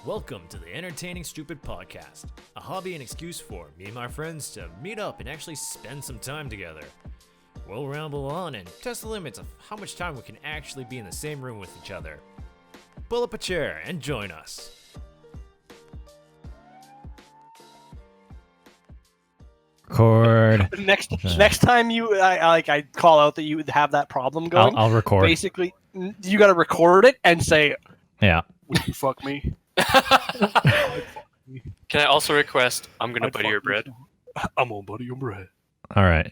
Welcome to the Entertaining Stupid Podcast, a hobby and excuse for me and my friends to meet up and actually spend some time together. We'll ramble on and test the limits of how much time we can actually be in the same room with each other. Pull up a chair and join us. Record. Next time I call out that you would have that problem going. I'll record. Basically, you got to record it and say, Yeah. "Would you fuck me?" Can I also request, I'm going to butter your bread? I'm gonna butter your bread. All right.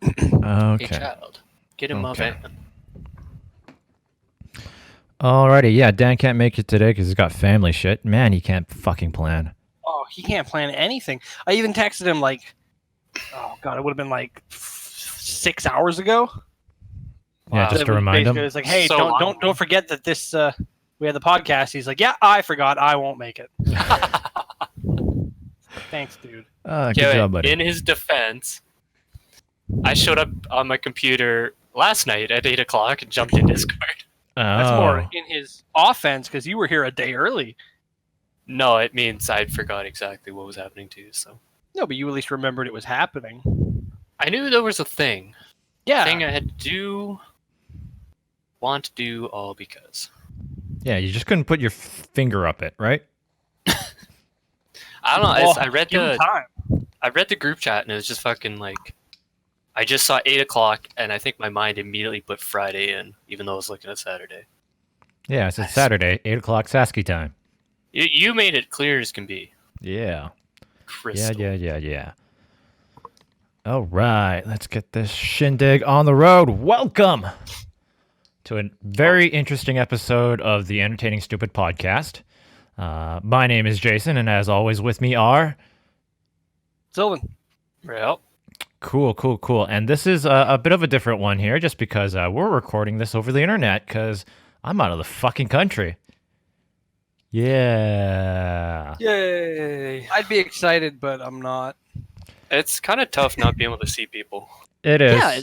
Hey, Okay. child. Get in my Okay. van. Alrighty. Yeah, Dan can't make it today because he's got family shit. Man, he can't fucking plan. Oh, he can't plan anything. I even texted him like, oh god, it would have been like 6 hours ago. Yeah, Wow. just to remind him. Basically, it's like, hey, So don't forget that this we had the podcast. He's like, yeah, I forgot. I won't make it. Thanks, dude. Good Okay, job, buddy. in his defense, I showed up on my computer last night at 8 o'clock and jumped in Discord. That's more in his offense because you were here a day early. No, it means I forgot exactly what was happening too. So No, but you at least remembered it was happening. I knew there was a thing. Yeah. Thing I had to want to do all because. Yeah, you just couldn't put your finger up it, right? I don't know. Well, I read give him time. the group chat and it was just fucking like, I just saw 8 o'clock and I think my mind immediately put Friday in, even though I was looking at Saturday. Yeah, it's Saturday, 8 o'clock Sasky time. You made it clear as can be. Yeah. Crystal. Yeah. All right, let's get this shindig on the road. Welcome to a very interesting episode of the Entertaining Stupid Podcast. My name is Jayson, and as always with me are... Sylvain. Well, Cool. And this is a bit of a different one here, just because we're recording this over the internet, because I'm out of the fucking country. Yeah. Yay. I'd be excited, but I'm not. it's kind of tough not being able to see people. It is. Yeah,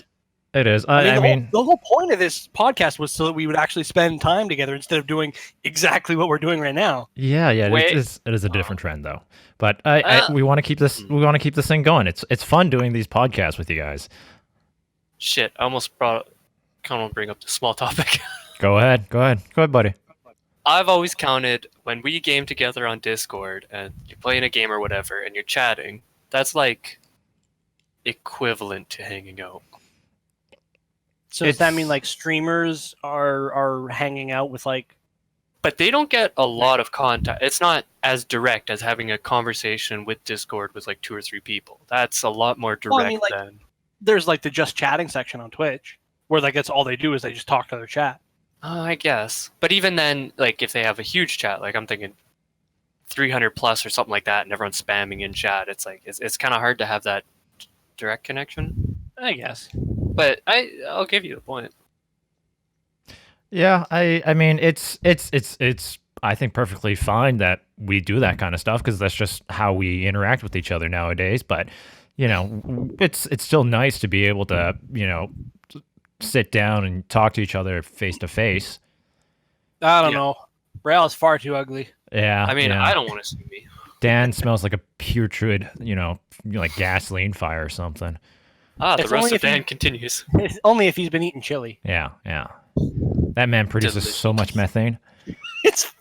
It is. I mean, the whole point of this podcast was so that we would actually spend time together instead of doing exactly what we're doing right now. Yeah. Wait. It is a different trend, though. But we want to keep this. Hmm. We want to keep this thing going. It's fun doing these podcasts with you guys. Shit, I almost kind of bring up the small topic. Go ahead, buddy. I've always counted when we game together on Discord and you're playing a game or whatever and you're chatting, that's like equivalent to hanging out. So does that mean like streamers are hanging out with like? But they don't get a lot of contact. It's not as direct as having a conversation with Discord with like 2 or 3 people. That's a lot more direct Well, I mean, like, than... There's like the just chatting section on Twitch where like that's all they do is they just talk to their chat. I guess. But even then, like, if they have a huge chat, like, I'm thinking 300 plus or something like that, and everyone's spamming in chat, it's like, it's kind of hard to have that direct connection. I guess. But I'll give you the point. Yeah, I mean, it's I think perfectly fine that we do that kind of stuff because that's just how we interact with each other nowadays. But you know, it's still nice to be able to sit down and talk to each other face to face. I don't Yeah. know. Rheal is far too ugly. Yeah, I mean, yeah. I don't want to see me. Dan smells like a putrid, like gasoline fire or something. The It's roast only of if you- Dan continues. It's only if he's been eating chili. Yeah. That man produces so much methane. It's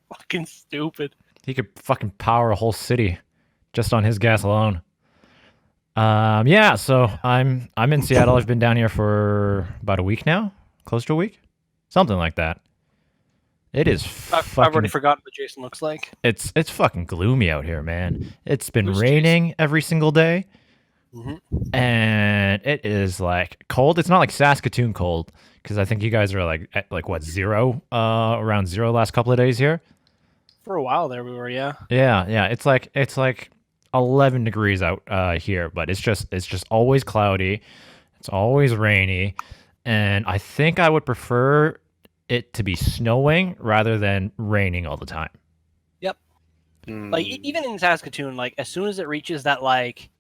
fucking stupid. He could fucking power a whole city just on his gas alone. Yeah, so I'm in Seattle. I've been down here for about a week now, close to a week, something like that. It is I've already forgotten what Jayson looks like. it's fucking gloomy out here, man. It's been Who's raining every single day, Mm-hmm. and it is like cold. It's not like Saskatoon cold because I think you guys are like at like what around zero last couple of days here. For a while there, we were, yeah. Yeah. It's like 11 degrees out here, but it's just always cloudy. It's always rainy, and I think I would prefer it to be snowing rather than raining all the time. Like even in Saskatoon, like as soon as it reaches that like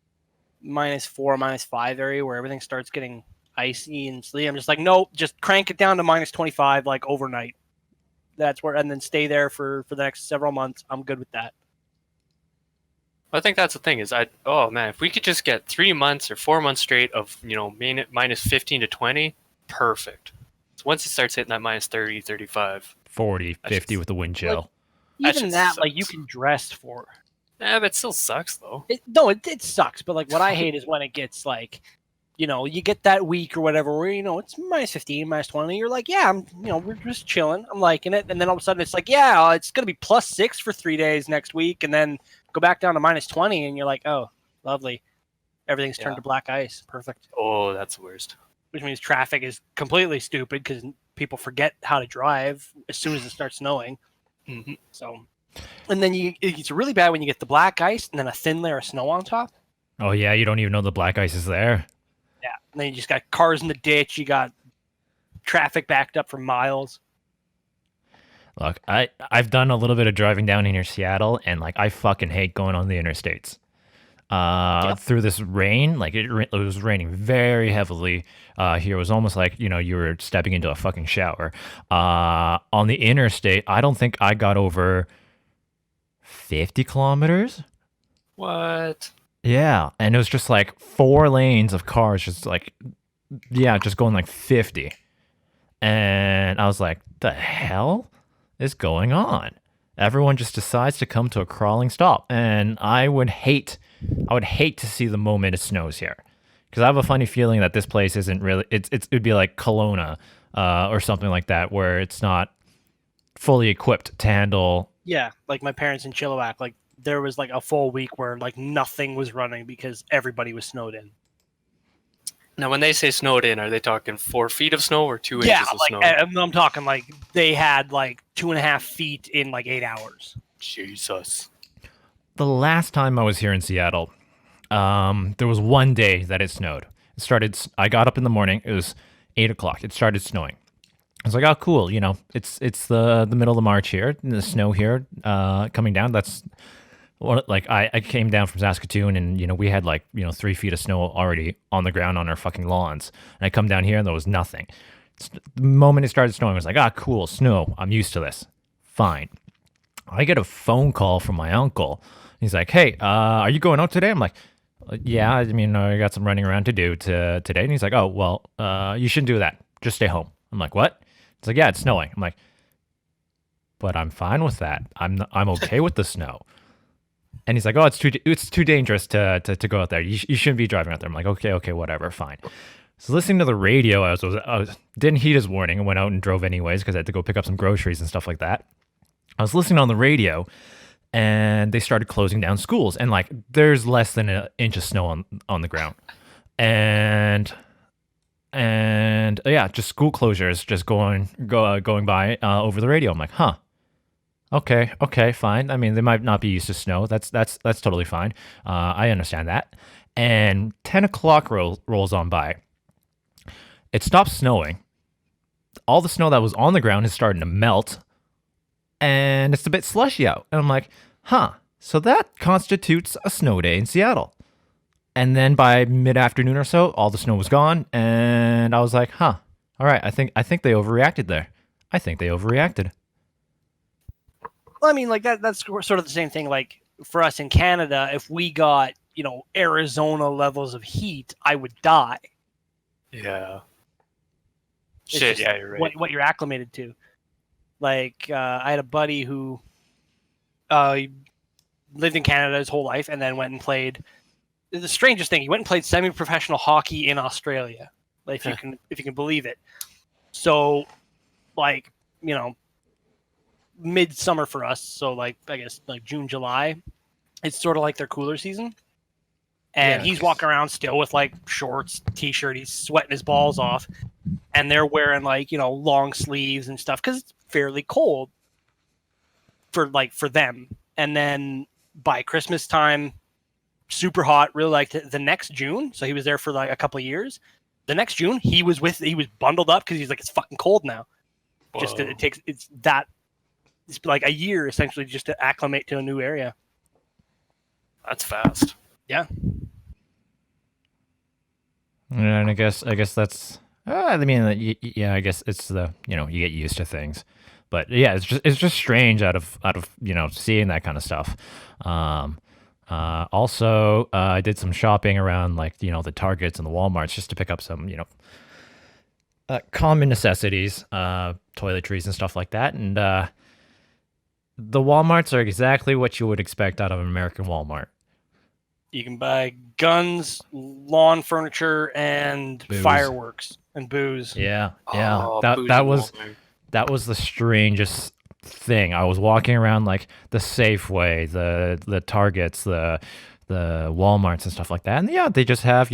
-4, -5 area where everything starts getting icy and sleety, I'm just like, nope, just crank it down to -25 like overnight. that's where, and then stay there for the next several months. I'm good with that. I think that's the thing is oh man, if we could just get 3 months or 4 months straight of, minus 15 to 20, perfect. So once it starts hitting that minus 30, 35, 40, 50 with the wind chill. Even that, like, you can dress for. Yeah, but it still sucks though. It sucks. But like, what I hate is when it gets like, you get that week or whatever where it's minus 15, minus 20. You're like, yeah, we're just chilling. I'm liking it, and then all of a sudden it's like, yeah, it's gonna be plus 6 for 3 days next week, and then go back down to minus 20, and you're like, oh, lovely, everything's turned to black ice. Perfect. Oh, that's the worst. Which means traffic is completely stupid because people forget how to drive as soon as it starts snowing. Mm-hmm. So, and then it's really bad when you get the black ice and then a thin layer of snow on top. Oh yeah, you don't even know the black ice is there. Yeah, and then you just got cars in the ditch. You got traffic backed up for miles. Look, I've done a little bit of driving down near Seattle, and like I fucking hate going on the interstates. Through this rain, like it was raining very heavily. Here it was almost like you were stepping into a fucking shower. On the interstate, I don't think I got over 50 kilometers. What? Yeah, and it was just like 4 lanes of cars, just going like 50. And I was like, the hell is going on? Everyone just decides to come to a crawling stop, and I would hate to see the moment it snows here, because I have a funny feeling that this place isn't really. It'd be like Kelowna or something like that, where it's not fully equipped to handle. Yeah, like my parents in Chilliwack, like there was like a full week where like nothing was running because everybody was snowed in. Now, when they say snowed in, are they talking 4 feet of snow or 2 inches of snow? Yeah, I'm talking like they had like 2.5 feet in like 8 hours. Jesus. The last time I was here in Seattle, there was one day that it snowed. I got up in the morning. It was 8 o'clock. It started snowing. I was like, oh, cool. It's the middle of March here. And the snow here coming down. That's like I came down from Saskatoon, and we had 3 feet of snow already on the ground on our fucking lawns. And I come down here and there was nothing. The moment it started snowing, I was like, ah, cool, snow. I'm used to this. Fine. I get a phone call from my uncle. He's like, hey, are you going out today? I'm like, yeah, I got some running around to do today. And he's like, oh, well, you shouldn't do that. Just stay home. I'm like, what? It's like, yeah, it's snowing. I'm like, but I'm fine with that. I'm okay with the snow. And he's like, oh, it's too dangerous to go out there. You shouldn't be driving out there. I'm like, okay, whatever, fine. So listening to the radio, I didn't heed his warning and went out and drove anyways because I had to go pick up some groceries and stuff like that. I was listening on the radio, and they started closing down schools, and like there's less than an inch of snow on the ground, and yeah, just school closures just going by over the radio. I'm like, huh. Okay, fine. They might not be used to snow. That's totally fine. I understand that. And 10 o'clock rolls on by. It stops snowing. All the snow that was on the ground is starting to melt, and it's a bit slushy out. And I'm like, huh. So that constitutes a snow day in Seattle. And then by mid-afternoon or so, all the snow was gone, and I was like, huh. All right, I think they overreacted there. I think they overreacted. Well, that's sort of the same thing. Like for us in Canada, if we got, Arizona levels of heat, I would die. Yeah. It's Shit, yeah, you're right. What you're acclimated to. Like, I had a buddy who lived in Canada his whole life and then went and played. The strangest thing, he went and played semi-professional hockey in Australia. Like, if you can believe it. So, like, midsummer for us, so like I guess like June, July, it's sort of like their cooler season. And he's walking around still with like shorts, t-shirt, he's sweating his balls off, and they're wearing like long sleeves and stuff because it's fairly cold for them. And then by Christmas time, super hot, really like the next June. So he was there for like a couple of years. The next June, he was bundled up because he's like, it's fucking cold now. Whoa. Just it's like a year essentially just to acclimate to a new area. That's fast. Yeah. And I guess that's. I guess it's the you get used to things, But yeah, it's just strange out of seeing that kind of stuff. Also, I did some shopping around like the Targets and the WalMarts just to pick up some common necessities, toiletries and stuff like that. And the WalMarts are exactly what you would expect out of an American Walmart. You can buy guns, lawn furniture, and Booze. fireworks and booze. Yeah. Oh, that bougie that was Walmart. that was the strangest thing. I was walking around like the Safeway, the Targets, the Walmarts and stuff like that. And yeah, they just have,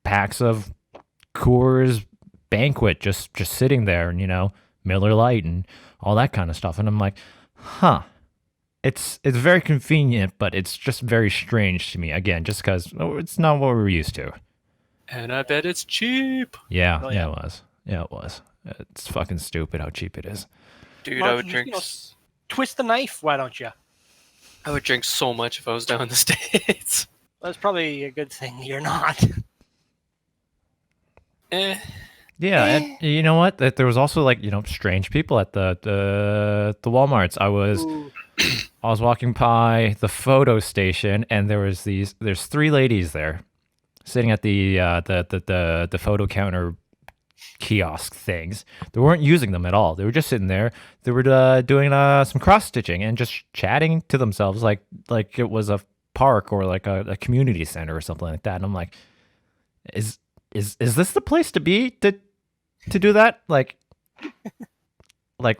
packs of Coors Banquet just sitting there, and Miller Lite and all that kind of stuff. And I'm like, huh. It's very convenient, but it's just very strange to me. Again, just because it's not what we're used to. And I bet it's cheap. Yeah, Oh, yeah, yeah. it was. Yeah, it was. It's fucking stupid how cheap it is. Dude, Mark, I would you drink. Twist the knife, why don't you? I would drink so much if I was down in the States. That's probably a good thing you're not. Eh. Yeah, and you know what? That there was also like strange people at the WalMarts. I was walking by the photo station, and there's 3 ladies there, sitting at the photo counter kiosk things. They weren't using them at all. They were just sitting there. They were doing some cross stitching and just chatting to themselves like it was a park or like a community center or something like that. And I'm like, is this the place to be to do that? Like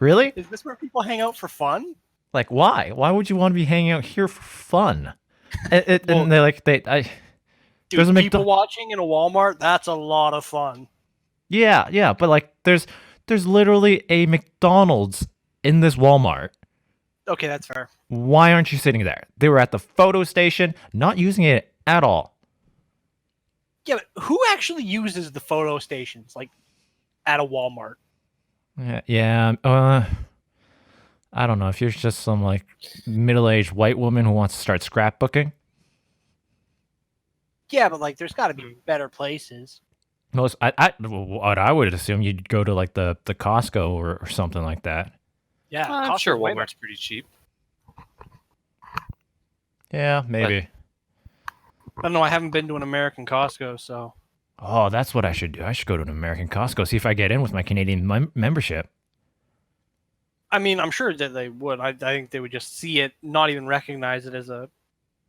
really? Is this where people hang out for fun? Like why? Why would you want to be hanging out here for fun? And Well, Dude, there's a people watching in a Walmart, that's a lot of fun. Yeah, but like there's literally a McDonald's in this Walmart. Okay, that's fair. Why aren't you sitting there? They were at the photo station, not using it at all. Yeah, but who actually uses the photo stations, like, at a Walmart? Yeah. I don't know if you're just some like middle-aged white woman who wants to start scrapbooking. Yeah, but, like, there's got to be better places. What I would assume you'd go to like the Costco or something like that. Yeah, I'm Costco's sure way Walmart's pretty cheap. Yeah, maybe. I don't know. I haven't been to an American Costco, so. Oh, that's what I should do. I should go to an American Costco, see if I get in with my Canadian membership. I mean, I'm sure that they would. I think they would just see it, not even recognize it as a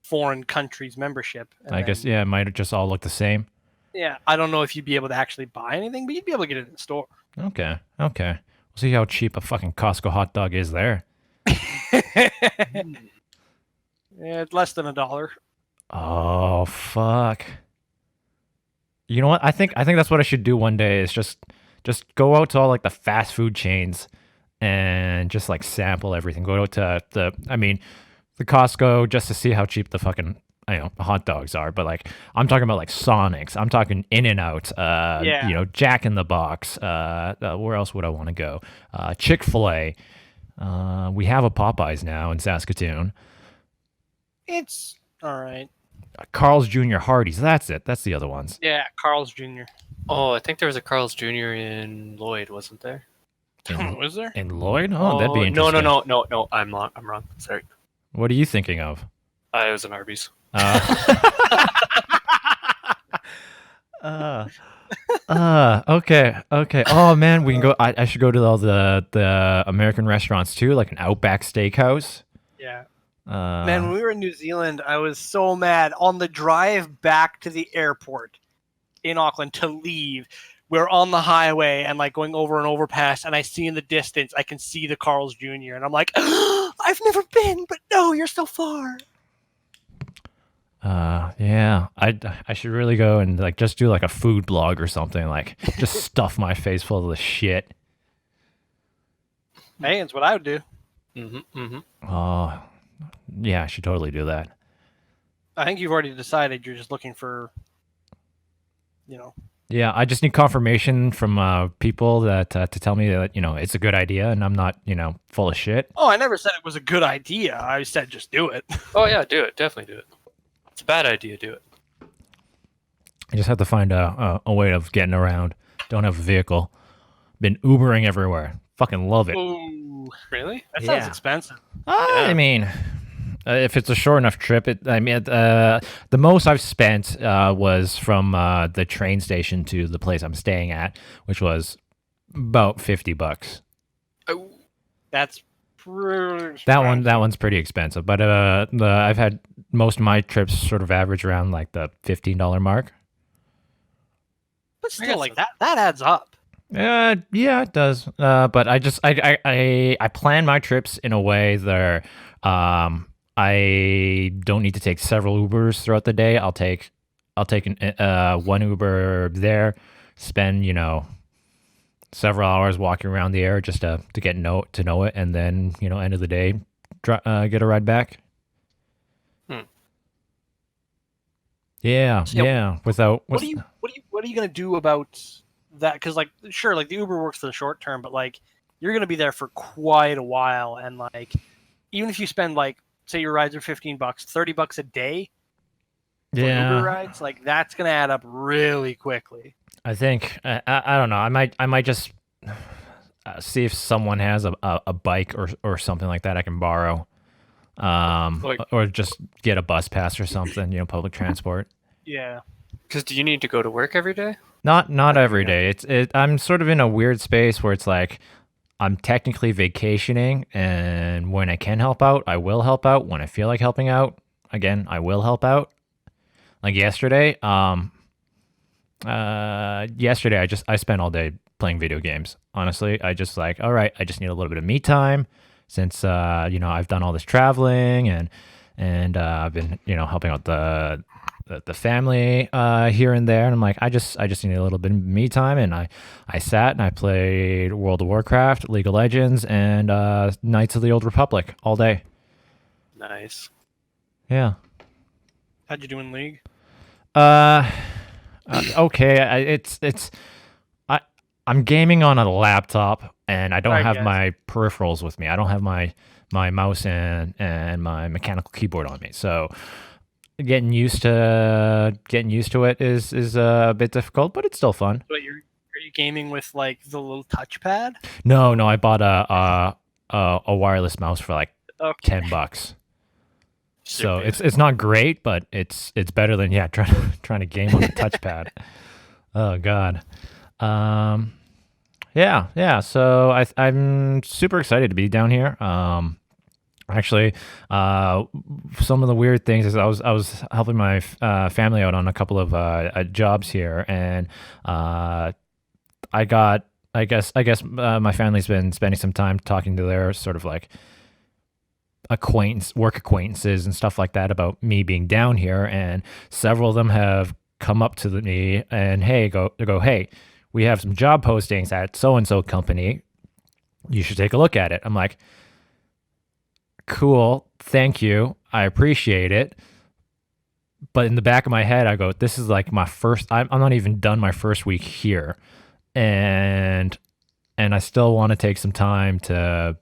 foreign country's membership. I guess, yeah, it might just all look the same. Yeah, I don't know if you'd be able to actually buy anything, but you'd be able to get it in the store. Okay. We'll see how cheap a fucking Costco hot dog is there. Yeah, it's less than $1. Oh, fuck. You know what? I think that's what I should do one day is just go out to all like the fast food chains and just like sample everything. Go out to the Costco just to see how cheap the fucking hot dogs are. But like I'm talking about like Sonic's. I'm talking In-N-Out. Jack in the Box. Where else would I want to go? Chick-fil-A. We have a Popeyes now in Saskatoon. It's all right. Carl's Jr. Hardee's. That's it. That's the other ones. Yeah, Carl's Jr. Oh, I think there was a Carl's Jr. in Lloyd, wasn't there? Was there? In Lloyd? Oh, that'd be no, interesting. no. I'm wrong. Sorry. What are you thinking of? It was an Arby's. Okay. Oh man, we can go. I should go to all the American restaurants too, like an Outback Steakhouse. Yeah. Man, when we were in New Zealand, I was so mad. On the drive back to the airport in Auckland to leave, we're on the highway and like going over an overpass, and I see in the distance, I can see the Carl's Jr. And I'm like, I've never been, but no, you're so far. Yeah, I should really go and like just do like a food blog or something, like just stuff my face full of the shit. Hey, it's what I would do. Oh, yeah, I should totally do that. I think you've already decided you're just looking for, Yeah, I just need confirmation from people that to tell me that it's a good idea and I'm not full of shit. Oh, I never said it was a good idea. I said just do it. Oh yeah, do it. Definitely do it. It's a bad idea. Do it. I just have to find a way of getting around. Don't have a vehicle. Been Ubering everywhere. Fucking love it. Ooh, Really? that sounds Yeah. expensive. I mean, if it's a short enough trip, the most I've spent was from the train station to the place I'm staying at, which was about $50. Oh, That's pretty That expensive. one's pretty expensive, but I've had most of my trips sort of average around like the $15 mark. But I still, guess like that adds up. Yeah, it does. But I plan my trips in a way that I don't need to take several Ubers throughout the day. I'll take one Uber there, spend several hours walking around the area just to get to know it, and then end of the day, get a ride back. Hmm. Yeah, So, yeah, Without What are you gonna do about that? Because like, sure, like the Uber works for the short term, but like you're gonna be there for quite a while, and like even if you spend like say your rides are $15, $30 a day for Uber rides, like that's gonna add up really quickly. I think I don't know. I might just see if someone has a bike or something like that I can borrow, Like- or just get a bus pass or something. Public transport. Yeah. because do you need to go to work every day? Not every Yeah. day. I'm sort of in a weird space where it's like I'm technically vacationing, and when I can help out, I will help out. When I feel like helping out, again, I will help out. Like yesterday, yesterday I spent all day playing video games. Honestly, I just like, all right, I just need a little bit of me time since I've done all this traveling, and I've been helping out the family here and there, and I'm like, I just need a little bit of me time, and I sat and I played World of Warcraft, League of Legends, and Knights of the Old Republic all day. Nice. Yeah. How'd you do in League? Okay. I'm gaming on a laptop, and I don't I have guess. my peripherals with me. I don't have my mouse and my mechanical keyboard on me. So getting used to it is a bit difficult, but it's still fun. But are you gaming with like the little touchpad? No, I bought a wireless mouse for like Okay. $10. Super So basic. it's not great, but it's better than trying to game on a touchpad. Oh God. Yeah. So I'm super excited to be down here. Actually, some of the weird things is I was helping my family out on a couple of jobs here, and I guess my family's been spending some time talking to their sort of like work acquaintances and stuff like that about me being down here, and several of them have come up to me and hey, we have some job postings at so and so company. You should take a look at it. I'm like, cool, thank you, I appreciate it. But in the back of my head, I go, this is like my first. I'm not even done my first week here, and I still want to take some time to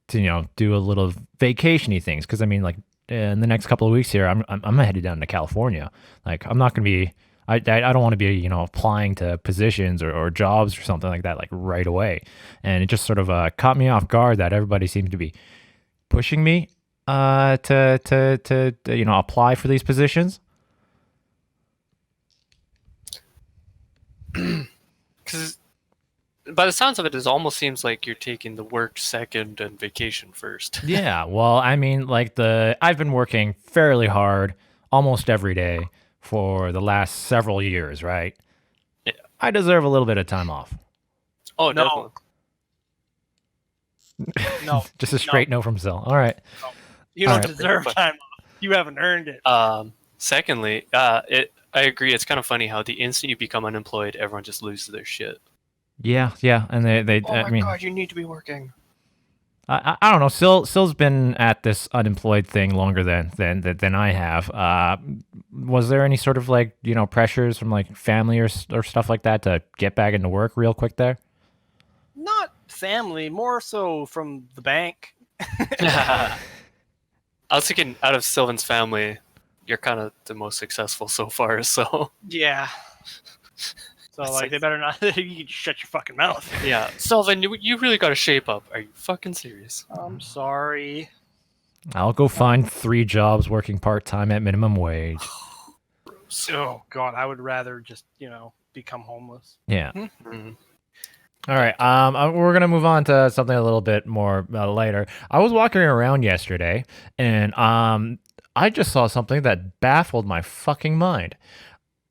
do a little vacationy things, because I mean, like in the next couple of weeks here, I'm headed down to California. Like I'm not gonna be. I don't want to be applying to positions or jobs or something like that like right away, and it just sort of caught me off guard that everybody seemed to be pushing me to apply for these positions. Because by the sounds of it, it almost seems like you're taking the work second and vacation first. Yeah, well, I mean, like I've been working fairly hard almost every day for the last several years, right? Yeah. I deserve a little bit of time off. Oh, No. definitely. No, Just a straight no from Sil. All right. you don't Alright. deserve time off. You haven't earned it. Secondly, I agree. It's kind of funny how the instant you become unemployed, everyone just loses their shit. Yeah, and they Oh I my mean, god, you need to be working. I don't know. Sil's been at this unemployed thing longer than I have. Was there any sort of like pressures from like family or stuff like that to get back into work real quick there? Not family, more so from the bank. I was thinking, out of Sylvain's family, you're kind of the most successful so far. So Yeah. So like they better not. You can shut your fucking mouth. Yeah, Sylvain, you really got to shape up. Are you fucking serious? I'm sorry. I'll go find 3 jobs working part-time at minimum wage. Oh God, I would rather just become homeless. Yeah. Mm-hmm. All right. We're gonna move on to something a little bit more lighter. I was walking around yesterday, and I just saw something that baffled my fucking mind.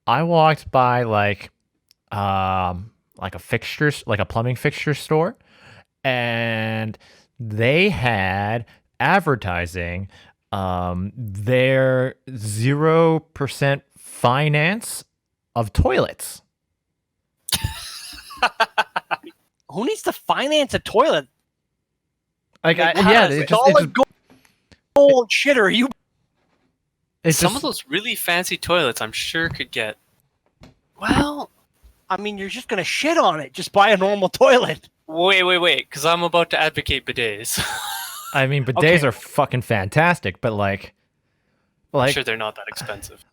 I walked by like a plumbing fixture store, and they had advertising their 0% finance of toilets. Who needs to finance a toilet? It's Gold shit. Are you? Some of those really fancy toilets, I'm sure, could get. Well, I mean, you're just gonna shit on it. Just buy a normal toilet. Wait, because I'm about to advocate bidets. I mean, bidets are fucking fantastic, but I'm sure they're not that expensive.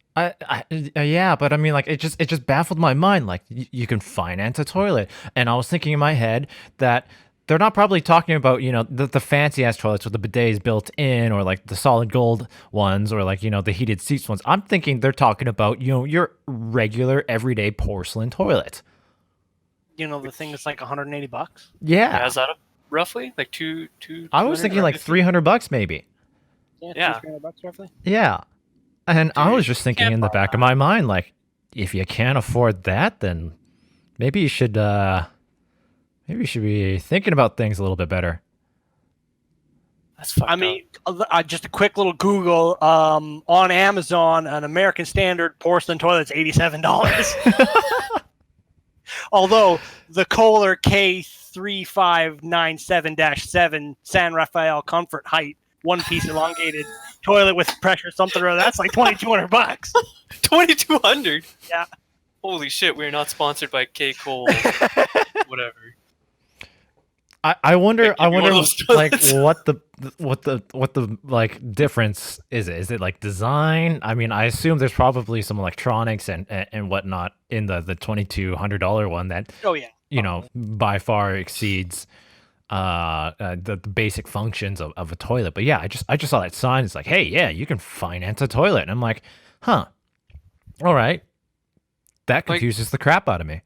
Yeah, but I mean, like, it just baffled my mind. Like, you can finance a toilet, and I was thinking in my head that they're not probably talking about the fancy ass toilets with the bidets built in, or like the solid gold ones, or like the heated seats ones. I'm thinking they're talking about your regular everyday porcelain toilet. The thing that's like $180. Yeah. Is that roughly like two? I was thinking like $300 maybe. Yeah. $300 roughly. Yeah. And I was just thinking in the back of my mind, like, if you can't afford that, then maybe you should be thinking about things a little bit better. That's fucked I mean, just a quick little Google. On Amazon, an American Standard porcelain toilet's $87. Although the Kohler K3597-7 San Rafael Comfort Height 1-piece elongated toilet with pressure something or other, that's like $2,200. $2,200. Yeah. Holy shit! We're not sponsored by K Cole. Whatever. I wonder like what the like difference is it? Is it like design? I mean, I assume there's probably some electronics and whatnot in the $2,200 one that by far exceeds the basic functions of a toilet. But yeah, I just saw that sign. It's like, hey, yeah, you can finance a toilet, and I'm like, huh, all right, that confuses the crap out of me.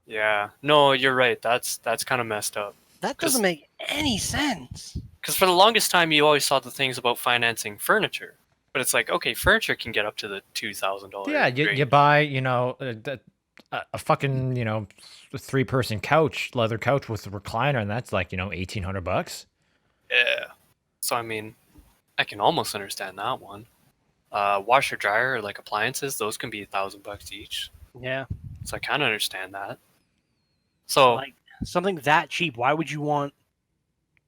Yeah, no, you're right. That's kind of messed up. That doesn't make any sense. Because for the longest time, you always saw the things about financing furniture, but it's like, okay, furniture can get up to the $2,000. Yeah, you buy a fucking 3-person couch, leather couch with a recliner, and that's like $1,800. Yeah. So I mean, I can almost understand that one. Washer dryer or like appliances, those can be $1,000 each. Yeah. So I kind of understand that. So like something that cheap, why would you want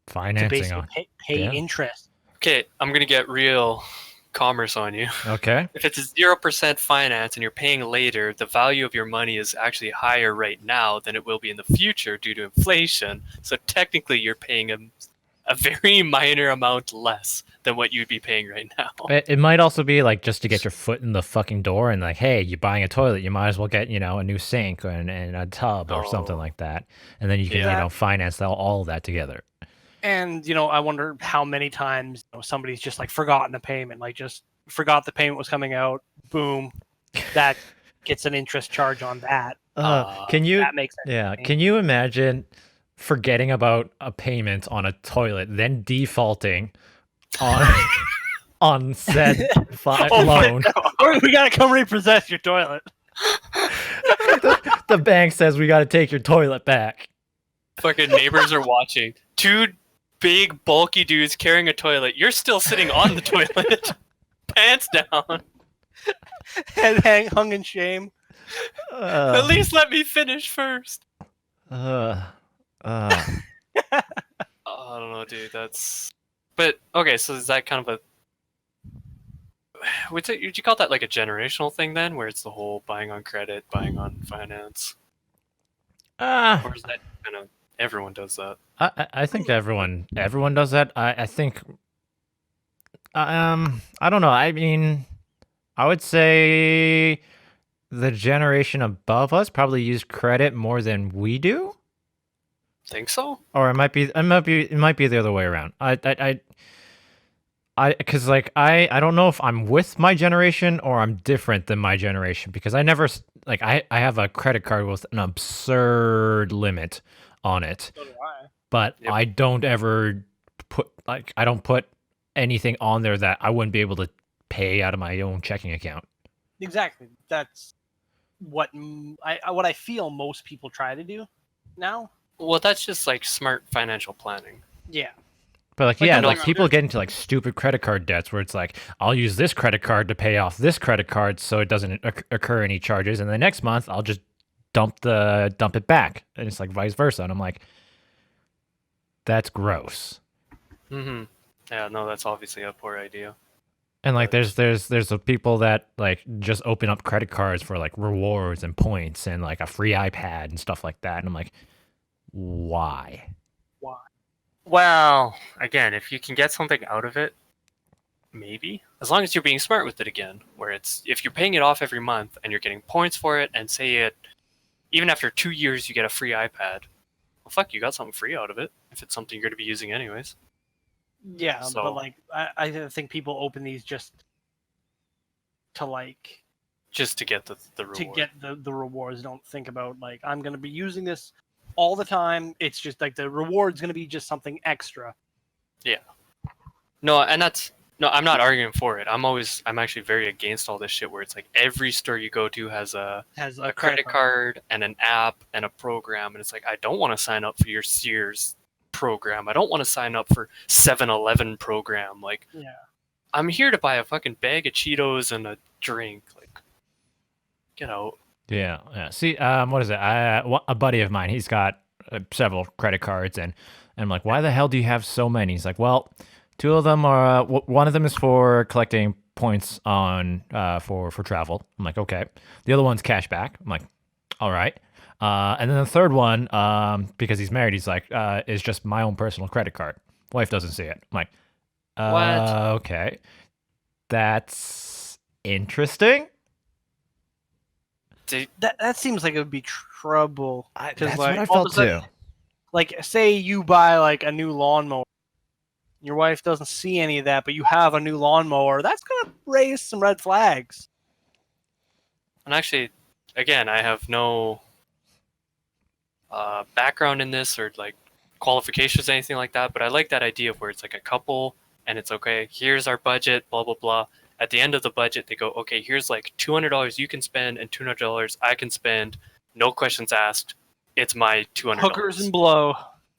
financing to basically pay interest? Okay, I'm gonna get real commerce on you. Okay. If it's a 0% finance and you're paying later, the value of your money is actually higher right now than it will be in the future due to inflation. So technically, you're paying a very minor amount less than what you'd be paying right now. It might also be like just to get your foot in the fucking door, and like, hey, you're buying a toilet, you might as well get a new sink and a tub or something like that, and then you can finance all of that together. And I wonder how many times somebody's just like forgotten a payment, like just forgot the payment was coming out. Boom, that gets an interest charge on that. That makes sense. Yeah, can you imagine forgetting about a payment on a toilet, then defaulting on said loan? We gotta come repossess your toilet. The bank says we gotta take your toilet back. Fucking neighbors are watching. 2 big bulky dudes carrying a toilet. You're still sitting on the toilet, pants down, head hung in shame. At least let me finish first. I don't know, dude. But okay. So is that kind of would you call that like a generational thing then, where it's the whole buying on credit, buying on finance? Or is that kind of everyone does that? I think everyone does that. I think I don't know. I mean, I would say the generation above us probably use credit more than we do, Think so? or it might be the other way around. Because like I don't know if I'm with my generation or I'm different than my generation, because I never like I have a credit card with an absurd limit on it, So do I. but Yep. I don't ever I don't put anything on there that I wouldn't be able to pay out of my own checking account. Exactly. That's what what I feel most people try to do now. Well, that's just like smart financial planning. Yeah. But like, Like, yeah, don't like get me people wrong, get into like stupid credit card debts where it's like, I'll use this credit card to pay off this credit card so it doesn't occur any charges, and the next month I'll just dump it back, and it's like vice versa, and I'm like, that's gross. Mm-hmm. Yeah, no, that's obviously a poor idea. And like, there's the people that like just open up credit cards for like rewards and points and like a free iPad and stuff like that, and I'm like, why? Why? Well, again, if you can get something out of it, maybe. As long as you're being smart with it again, where it's if you're paying it off every month and you're getting points for it, and say it, even after 2 years you get a free iPad. Well, fuck, you got something free out of it if it's something you're going to be using anyways. Yeah, So- but like I think people open these just to like Just to get the reward. to get the rewards. Don't think about like I'm gonna be using this all the time. It's just like the reward's gonna be just something extra. No, and I'm not arguing for it. I'm actually very against all this shit where it's like every store you go to has a Has credit card and an app and a program, and it's like I don't want to sign up for your Sears program. I don't want to sign up for 7-Eleven program. Like, Yeah. I'm here to buy a fucking bag of Cheetos and a drink. Like, get out. Yeah, yeah. See, what is it? A buddy of mine, he's got several credit cards, and I'm like, why the hell do you have so many? He's like, well, two of them are. One of them is for collecting points on for travel. I'm like, okay. The other one's cash back. I'm like, all right. And then the third one, because he's married, he's like, is just my own personal credit card. Wife doesn't see it. I'm like, What? okay, that's interesting. That seems like it would be trouble. That's 'Cause, like, what I all of felt a sudden- too. Like, say you buy like a new lawnmower, your wife doesn't see any of that, but you have a new lawnmower. That's gonna raise some red flags. And actually, again, I have no background in this or like qualifications, anything like that. But I like that idea of where it's like a couple, and it's okay. Here's our budget, blah blah blah. At the end of the budget, they go, okay, here's like $200 you can spend and $200 I can spend. No questions asked. It's my $200. Hookers and blow.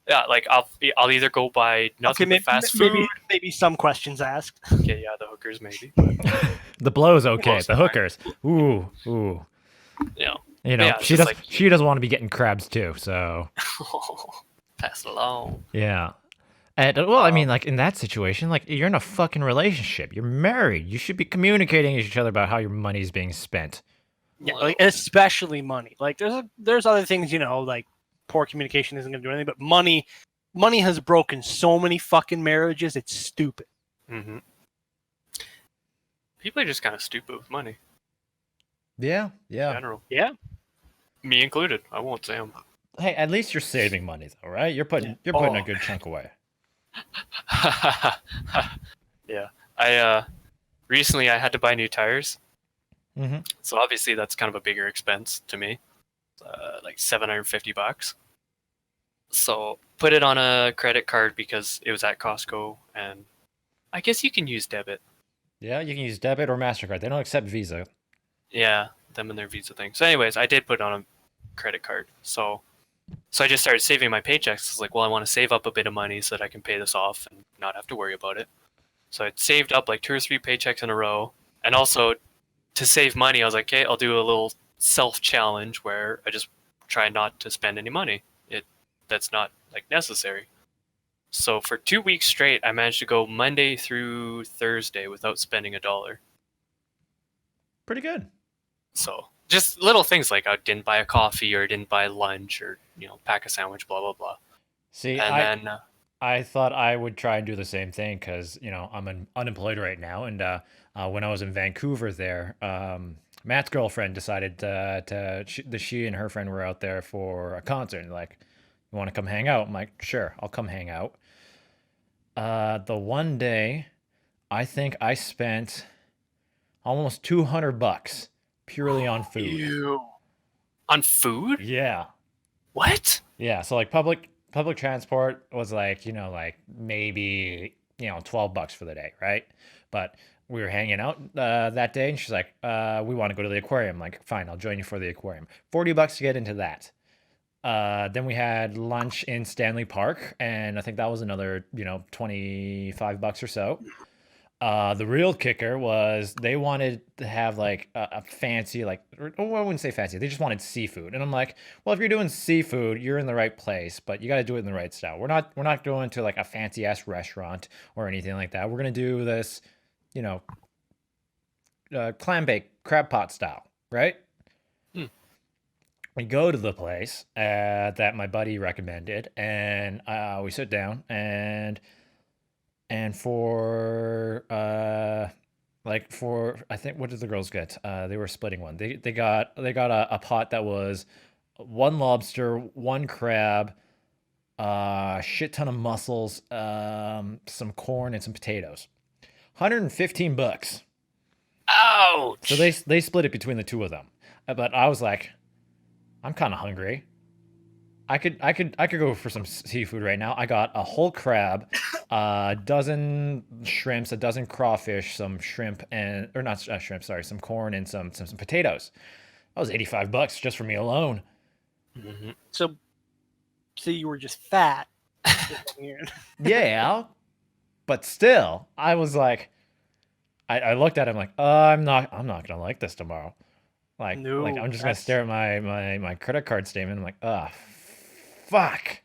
Yeah, like I'll either go buy nothing but fast food. Maybe some questions asked. Okay, yeah, the hookers maybe. The blow's okay. Close The enough. hookers, ooh. You know, You know, Yeah, she just does. like- She doesn't want to be getting crabs too. So pass it along. yeah. And well, I mean, like in that situation, like you're in a fucking relationship. You're married. You should be communicating with each other about how your money is being spent. Yeah, like especially money. Like there's other things, you know, like poor communication isn't gonna do anything, but money has broken so many fucking marriages. It's stupid. Mm-hmm. People are just kind of stupid with money Yeah, in yeah. general. Yeah. Me included. I won't say them. Hey, at least you're saving money, though, right? You're putting a Oh. good chunk away. Yeah. I recently I had to buy new tires. Mm-hmm. So obviously that's kind of a bigger expense to me. Like $750. So put it on a credit card because it was at Costco, and I guess you can use debit. Yeah, you can use debit or MasterCard. They don't accept Visa. Yeah, them and their Visa thing. So anyways, I did put it on a credit card. So I just started saving my paychecks. It's like, well, I want to save up a bit of money so that I can pay this off and not have to worry about it. So I saved up like 2 or 3 paychecks in a row. And also to save money, I was like, okay, I'll do a little self-challenge where I just try not to spend any money. That's not like necessary. So for 2 weeks straight, I managed to go Monday through Thursday without spending $1. Pretty good. So just little things like I didn't buy a coffee or didn't buy lunch or pack a sandwich, blah blah blah. See, And then I thought I would try and do the same thing because I'm unemployed right now, and when I was in Vancouver, there, Matt's girlfriend decided she and her friend were out there for a concert. And like, you want to come hang out? I'm like, sure, I'll come hang out. The one day, I think I spent almost $200 purely on food. Ew. On food? Yeah, What? yeah. So like public transport was like like maybe $12 for the day, right? But we were hanging out that day, and she's like, "We want to go to the aquarium." I'm like, fine, I'll join you for the aquarium. $40 to get into that. Then we had lunch in Stanley Park, and I think that was another, $25 or so. The real kicker was they wanted to have like a fancy, like, oh, I wouldn't say fancy. They just wanted seafood, and I'm like, well, if you're doing seafood, you're in the right place, but you got to do it in the right style. We're not going to like a fancy ass restaurant or anything like that. We're gonna do this, you know, clam bake crab pot style, right? Hmm. We go to the place that my buddy recommended, and we sit down, and for like for I think, what did the girls get? They were splitting one. They got a pot that was one lobster, one crab, shit ton of mussels, some corn, and some potatoes. $115. Ouch. So they split it between the two of them. But I was like, I'm kind of hungry. I could go for some seafood right now. I got a whole crab, a dozen shrimps, a dozen crawfish, some shrimp and or not shrimp, sorry, some corn and some potatoes. That was $85 just for me alone. Mhm. So you were just fat. Yeah, but still, I was like, I looked at him like, I'm not gonna like this tomorrow. No, Like I'm just gonna stare at my credit card statement. I'm like, fuck.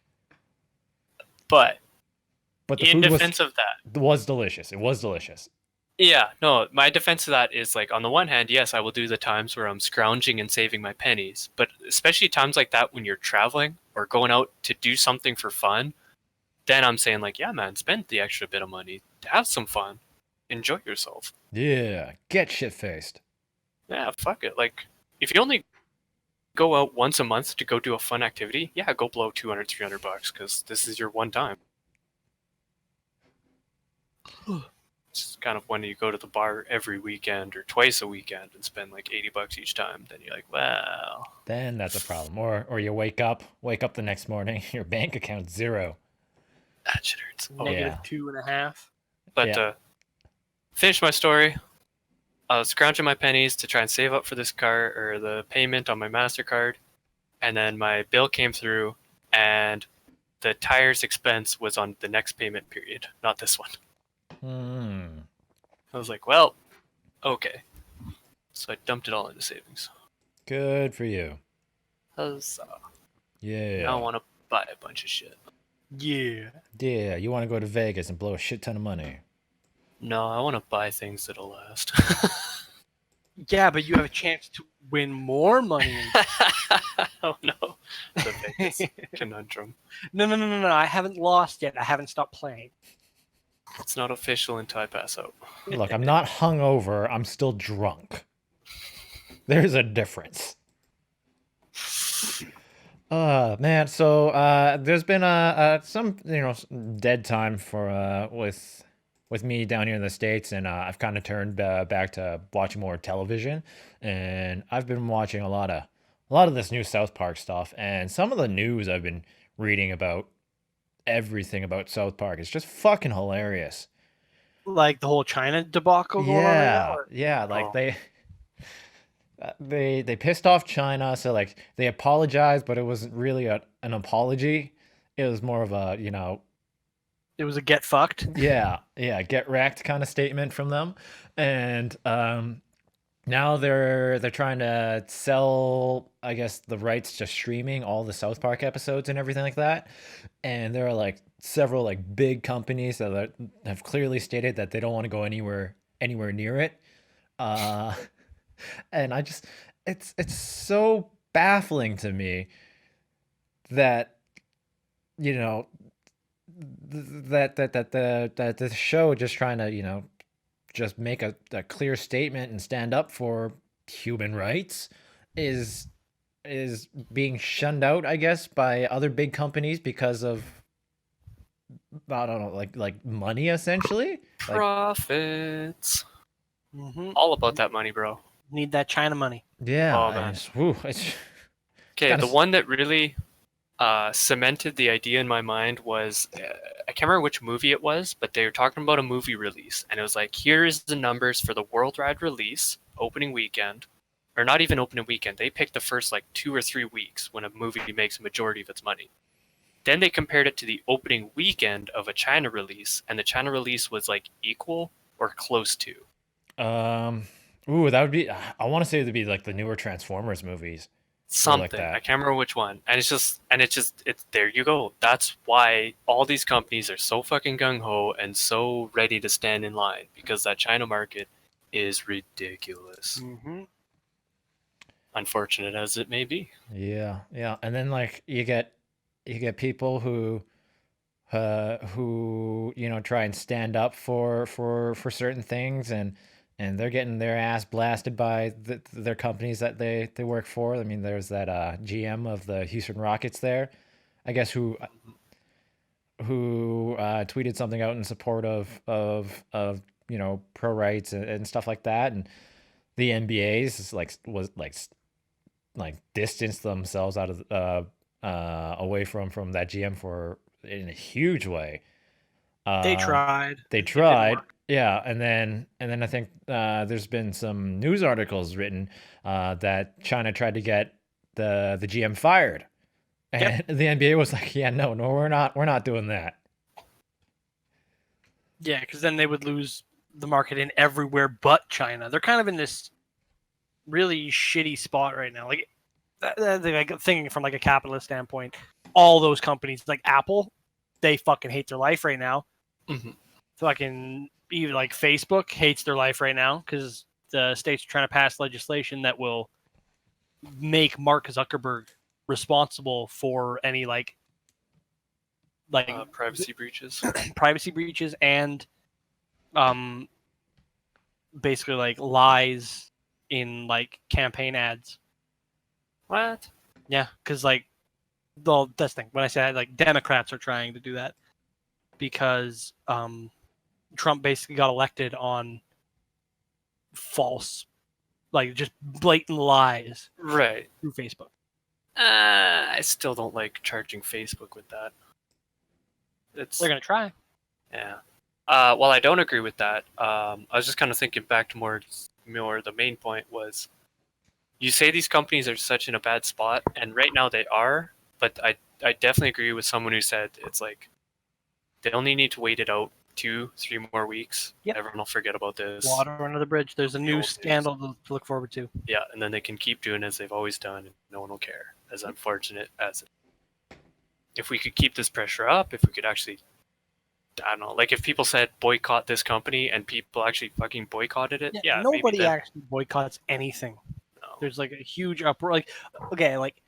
But But the in food defense of that, was delicious. It was delicious. yeah, no, my defense of that is like on the one hand, yes, I will do the times where I'm scrounging and saving my pennies, but especially times like that when you're traveling or going out to do something for fun, then I'm saying like, yeah, man, spend the extra bit of money to have some fun, enjoy yourself. Yeah, get shit faced. Yeah, fuck it. Like, if you only go out once a month to go do a fun activity, yeah, go blow 200, $300 because this is your one time. It's kind of when you go to the bar every weekend or twice a weekend and spend like $80 each time, then you're like, well, Then that's a problem. Or you wake up the next morning, your bank account's zero. that shit hurts. Oh, Negative Yeah. 2.5. But Yeah. finish my story. I was scrounging my pennies to try and save up for this car or the payment on my MasterCard, and then my bill came through, and the tires expense was on the next payment period, not this one. I was like, well, okay. So I dumped it all into savings. Good for you. Huzzah. Yeah. Now I want to buy a bunch of shit. Yeah. Yeah, you want to go to Vegas and blow a shit ton of money. No, I want to buy things that'll last. Yeah, but you have a chance to win more money. Oh no, the Vegas conundrum. No. I haven't lost yet. I haven't stopped playing. It's not official until I pass out. Look, I'm not hungover. I'm still drunk. There's a difference. Man. So there's been some dead time for with me down here in the States, and I've kind of turned back to watching more television, and I've been watching a lot of this new South Park stuff, and some of the news I've been reading about everything about South Park is just fucking hilarious. Like the whole China debacle going on right now? Yeah, like Oh. they pissed off China, so like they apologized, but it wasn't really an apology. It was more of a, It was a get fucked. yeah, get wrecked kind of statement from them. And now they're trying to sell, I guess, the rights to streaming all the South Park episodes and everything like that. And there are like several like big companies that have clearly stated that they don't want to go anywhere near it. Uh and it's so baffling to me that you know that the show just trying to just make a clear statement and stand up for human rights is being shunned out, I guess, by other big companies because of, I don't know, like money essentially. Like, Profits. Mm-hmm. All about that money, bro. Need that China money. yeah, Oh, man. it's Okay, kinda the one that really cemented the idea in my mind was I can't remember which movie it was, but they were talking about a movie release, and it was like, here's the numbers for the worldwide release opening weekend, or not even opening weekend. They picked the first like 2 or 3 weeks when a movie makes a majority of its money. Then they compared it to the opening weekend of a China release, and the China release was like equal or close to. that would be, I want to say it would be like the newer Transformers movies. Or like Something. I that. can't remember which one. And it's there you go. That's why all these companies are so fucking gung ho and so ready to stand in line, because that China market is ridiculous. Mm-hmm. Unfortunate as it may be. Yeah, yeah. And then like you get people who try and stand up for certain things, and they're getting their ass blasted by their companies that they work for. I mean, there's that GM of the Houston Rockets there, I guess, who tweeted something out in support of pro rights and stuff like that, and the NBA's is like distanced themselves out of away from that GM for in a huge way. They Um, tried. they It didn't tried, work. yeah, and then I think there's been some news articles written that China tried to get the GM fired, and the NBA was like, yeah, no, we're not doing that. Yeah, because then they would lose the market in everywhere but China. They're kind of in this really shitty spot right now. Like, like thinking from like a capitalist standpoint, all those companies like Apple, they fucking hate their life right now. Mm-hmm. Fucking even like Facebook hates their life right now because the states are trying to pass legislation that will make Mark Zuckerberg responsible for any like Privacy breaches. privacy breaches and um basically like lies in like campaign ads. What? Yeah, because like that's the thing. When I say like Democrats are trying to do that because Trump basically got elected on false, like just blatant lies Right. through Facebook. I still don't like charging Facebook with that. They're gonna try. Yeah. While I don't agree with that, I was just kind of thinking back to more the main point was, you say these companies are such in a bad spot, and right now they are, but I definitely agree with someone who said it's like they only need to wait it out 2-3 more weeks. Yep. Everyone will forget about this. Water under the bridge. There's a new old scandal to look forward to. Yeah, and then they can keep doing as they've always done, and no one will care. As unfortunate as it. If we could keep this pressure up, if we could actually, I don't know, like if people said boycott this company and people actually fucking boycotted it, yeah, maybe nobody then, actually boycotts anything. no. There's like a huge uproar. Like, okay, like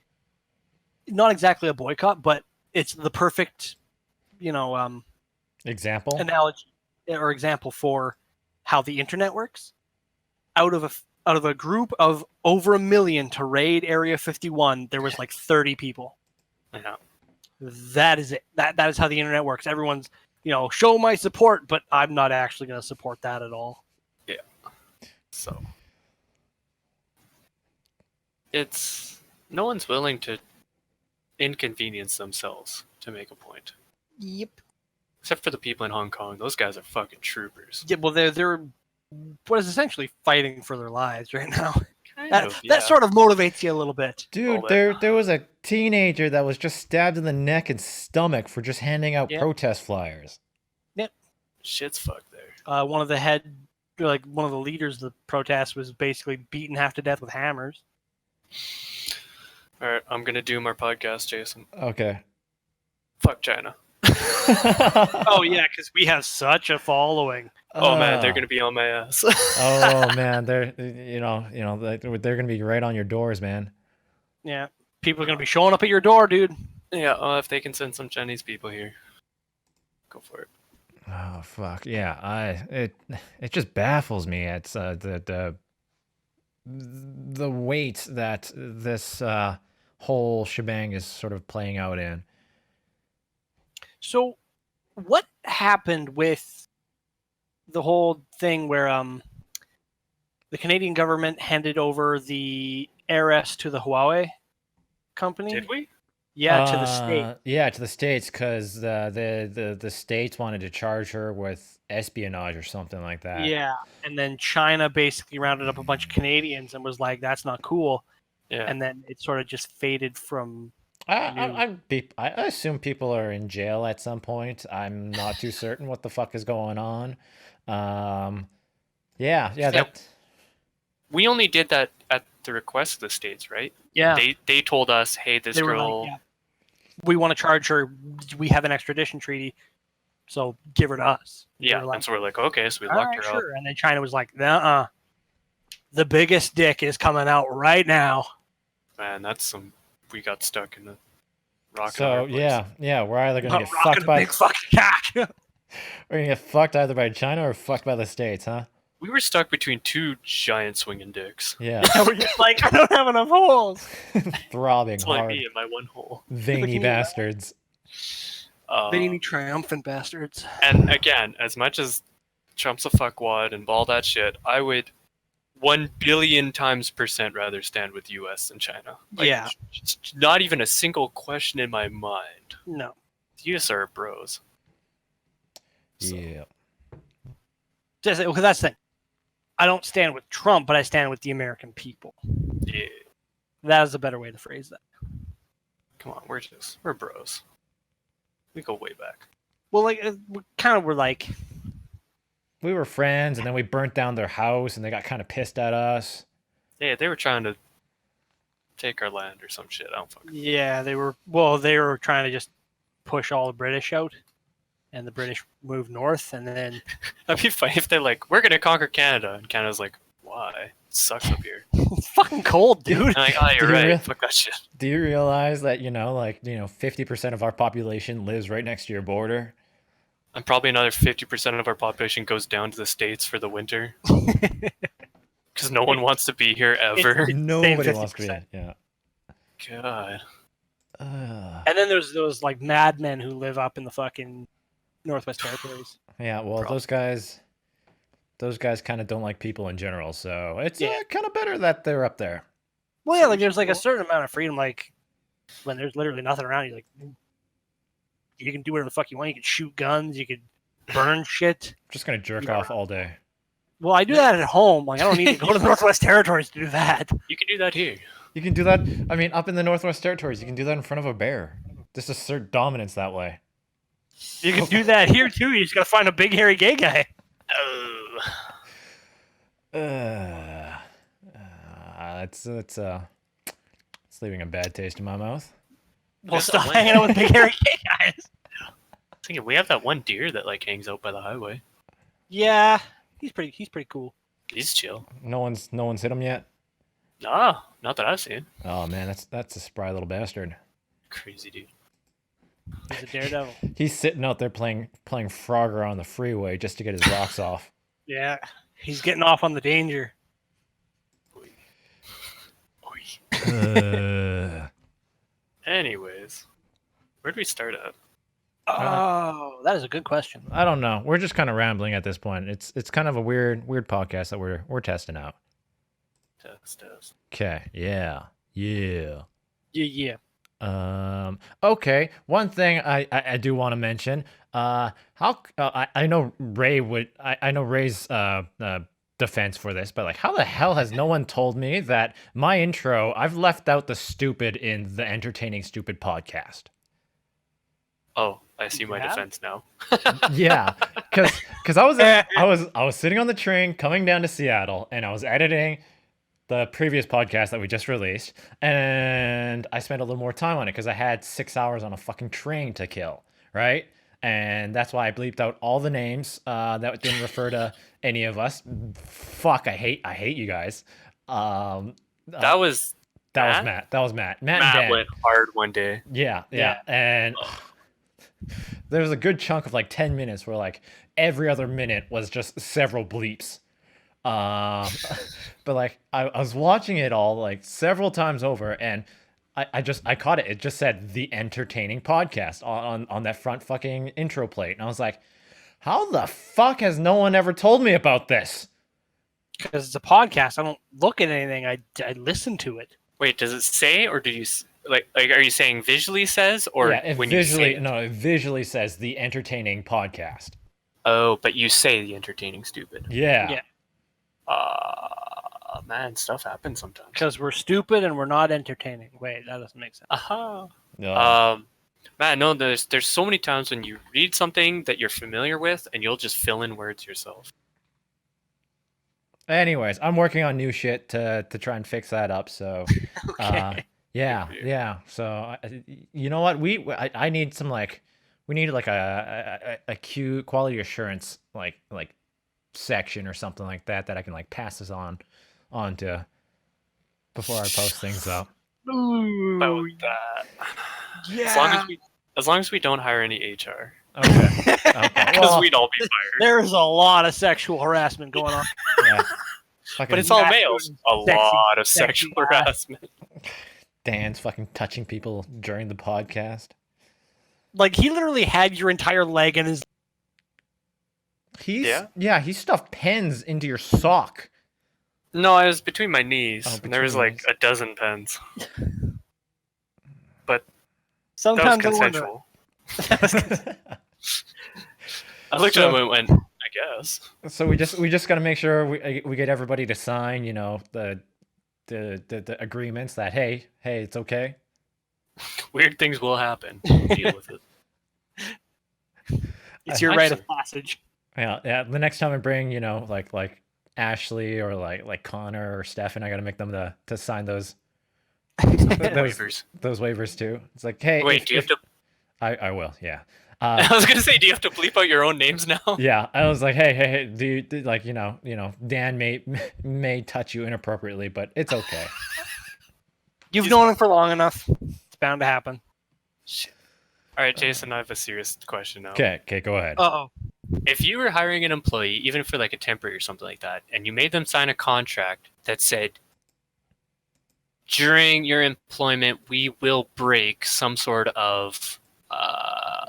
not exactly a boycott, but it's the perfect, Example. analogy or example for how the internet works. Out of a group of over 1 million to raid Area 51, there was like 30 people. Yeah. That is it. That is how the internet works. Everyone's, show my support, but I'm not actually going to support that at all. Yeah. So it's no one's willing to inconvenience themselves to make a point. Yep. Except for the people in Hong Kong. Those guys are fucking troopers. Yeah, well, they're what is essentially fighting for their lives right now. Kind of, That sort of motivates you a little bit. Dude, All there was a teenager that was just stabbed in the neck and stomach for just handing out Yep. protest flyers. Shit's fucked there. One of the leaders of the protest was basically beaten half to death with hammers. All right, I'm gonna do our podcast, Jason. Okay. Fuck China. Oh yeah, because we have such a following. Oh man, they're gonna be on my ass. Oh man, they're they're gonna be right on your doors, man. Yeah, people are gonna be showing up at your door, dude. Yeah, if they can send some Chinese people here, go for it. Oh fuck yeah, it just baffles me. It's the the weight that this whole shebang is sort of playing out in. So, what happened with the whole thing where the Canadian government handed over the heiress to the Huawei company? Did we? Yeah, to the state. Yeah, to the states, because the states wanted to charge her with espionage or something like that. Yeah, and then China basically rounded up a bunch of Canadians and was like, "That's not cool." Yeah. And then it sort of just faded from. I assume people are in jail at some point. I'm not too certain what the fuck is going on. Yeah, that. We only did that at the request of the states, right? Yeah, They told us, hey, this they were girl. like, "Yeah, we want to charge her. We have an extradition treaty, so give her to us." And we Yeah, were like, and so we're like, okay, so we "All locked right, her up. sure." And then China was like, "Nuh-uh. The biggest dick is coming out right now." Man, that's some. We got stuck in the rock. So yeah, we're either gonna get Rocking fucked a by big fucking cock. we're gonna get fucked either by China or fucked by the states, huh? We were stuck between two giant swinging dicks. Yeah, And we're just like, I don't have enough holes. throbbing It's only hard, me and my one hole. veiny bastards. Veiny triumphant bastards. And again, as much as Trump's a fuckwad and all that shit, I would 1 billion% rather stand with U.S. than China. Yeah. Not even a single question in my mind. No. The U.S. are bros. So, Yeah. Because that's the thing. I don't stand with Trump, but I stand with the American people. yeah. That is a better way to phrase that. Come on, we're bros. We go way back. Well, like, we're like, We were friends, and then we burnt down their house, and they got kind of pissed at us. Yeah, they were trying to take our land or some shit. I don't fucking. yeah, they were trying to just push all the British out, and the British moved north, and then That'd be funny if they're like, we're gonna conquer Canada, and Canada's like, why? It sucks up here. it's fucking cold, dude. And I'm like, oh, you're Dude, right. really? Fuck that shit. Do you realize that 50% of our population lives right next to your border? And probably another 50% of our population goes down to the States for the winter. Because no one wants to be here ever. Nobody wants to be. 50%. Yeah. God. And then there's those like madmen who live up in the fucking Northwest Territories. Yeah. Well, Probably. those guys kind of don't like people in general, so it's Yeah. kind of better that they're up there. Well, yeah, like there's like a certain amount of freedom, like when there's literally nothing around you, like you can do whatever the fuck you want. You can shoot guns, you could burn shit. I'm just gonna jerk Yeah. off all day. Well, I do that at home. Like I don't need to go to the Northwest Territories to do that. You can do that here. You can do that. I mean, up in the Northwest Territories, you can do that in front of a bear. Just assert dominance that way. You can do that here too. You just gotta find a big hairy gay guy. It's leaving a bad taste in my mouth. Well, That's stop the hanging out with big hairy gay guys. Thinking we have that one deer that like hangs out by the highway. Yeah, he's pretty cool. He's chill. No one's hit him yet. Nah, not that I've seen. Oh man, that's a spry little bastard. Crazy dude. He's a daredevil. He's sitting out there playing Frogger on the freeway just to get his rocks off. Yeah, he's getting off on the danger. Oy. Anyways, where'd we start at? Oh, that is a good question. I don't know. We're just kind of rambling at this point. It's kind of a weird podcast that we're testing out. Test. Okay. Yeah. Yeah. Okay. One thing I do want to mention. I know I know Ray's defense for this, but like, how the hell has no one told me that my intro? I've left out the stupid in the entertaining stupid podcast. Oh, I see my Yeah? defense now. Yeah, because I was sitting on the train coming down to Seattle, and I was editing the previous podcast that we just released, and I spent a little more time on it because I had 6 hours on a fucking train to kill, right? And that's why I bleeped out all the names that didn't refer to any of us. Fuck, I hate you guys. That was Matt. That was Matt. Matt and Dan. went hard one day. Yeah. Yeah. And there was a good chunk of like 10 minutes where like every other minute was just several bleeps. But like I was watching it all like several times over, and I caught it. It just said the entertaining podcast on that front fucking intro plate, and I was like, how the fuck has no one ever told me about this? Because it's a podcast. I don't look at anything. I listen to it. Wait, does it say, or do you like? Are you saying visually says, or Yeah, it when you say visually it? no, it visually says the entertaining podcast. Oh, but you say the entertaining stupid. Yeah. Man, stuff happens sometimes. Because we're stupid and we're not entertaining. Wait, that doesn't make sense. Aha. No. Man, no, there's so many times when you read something that you're familiar with, and you'll just fill in words yourself. Anyways, I'm working on new shit to try and fix that up. So, Okay. yeah. So, you know what? I need some we need like a Q quality assurance like section or something like that I can like pass this on to before I post things up. Ooh, About that. yeah. As long as we don't hire any HR, Okay. Okay. because Well, we'd all be fired. There's a lot of sexual harassment going on. yeah. Fucking But it's all Masculine, males. A sexy- lot of sexy sexual guy. harassment. Dan's fucking touching people during the podcast. Like, he literally had your entire leg in his. He stuffed pens into your sock. No, I was between my knees, Oh, and there was between your like knees. a dozen pens. That was Sometimes I wonder. consensual. I looked at him and went, I guess. So we just got to make sure we get everybody to sign, the agreements that hey, it's okay. Weird things will happen. Deal with it. It's your rite Actually- of passage. Yeah. The next time I bring, like Ashley or like Connor or Stefan, I got to make them to sign those Waivers. those waivers too. It's like, hey, Wait, do you have to? I will, yeah. I was gonna say, do you have to bleep out your own names now? Yeah, I was like, hey, do like Dan may touch you inappropriately, but it's okay. You've known him for long enough. It's bound to happen. All right, Jason, I have a serious question now. Okay, go ahead. Uh-oh. If you were hiring an employee, even for like a temporary or something like that, and you made them sign a contract that said, during your employment, we will break some sort of I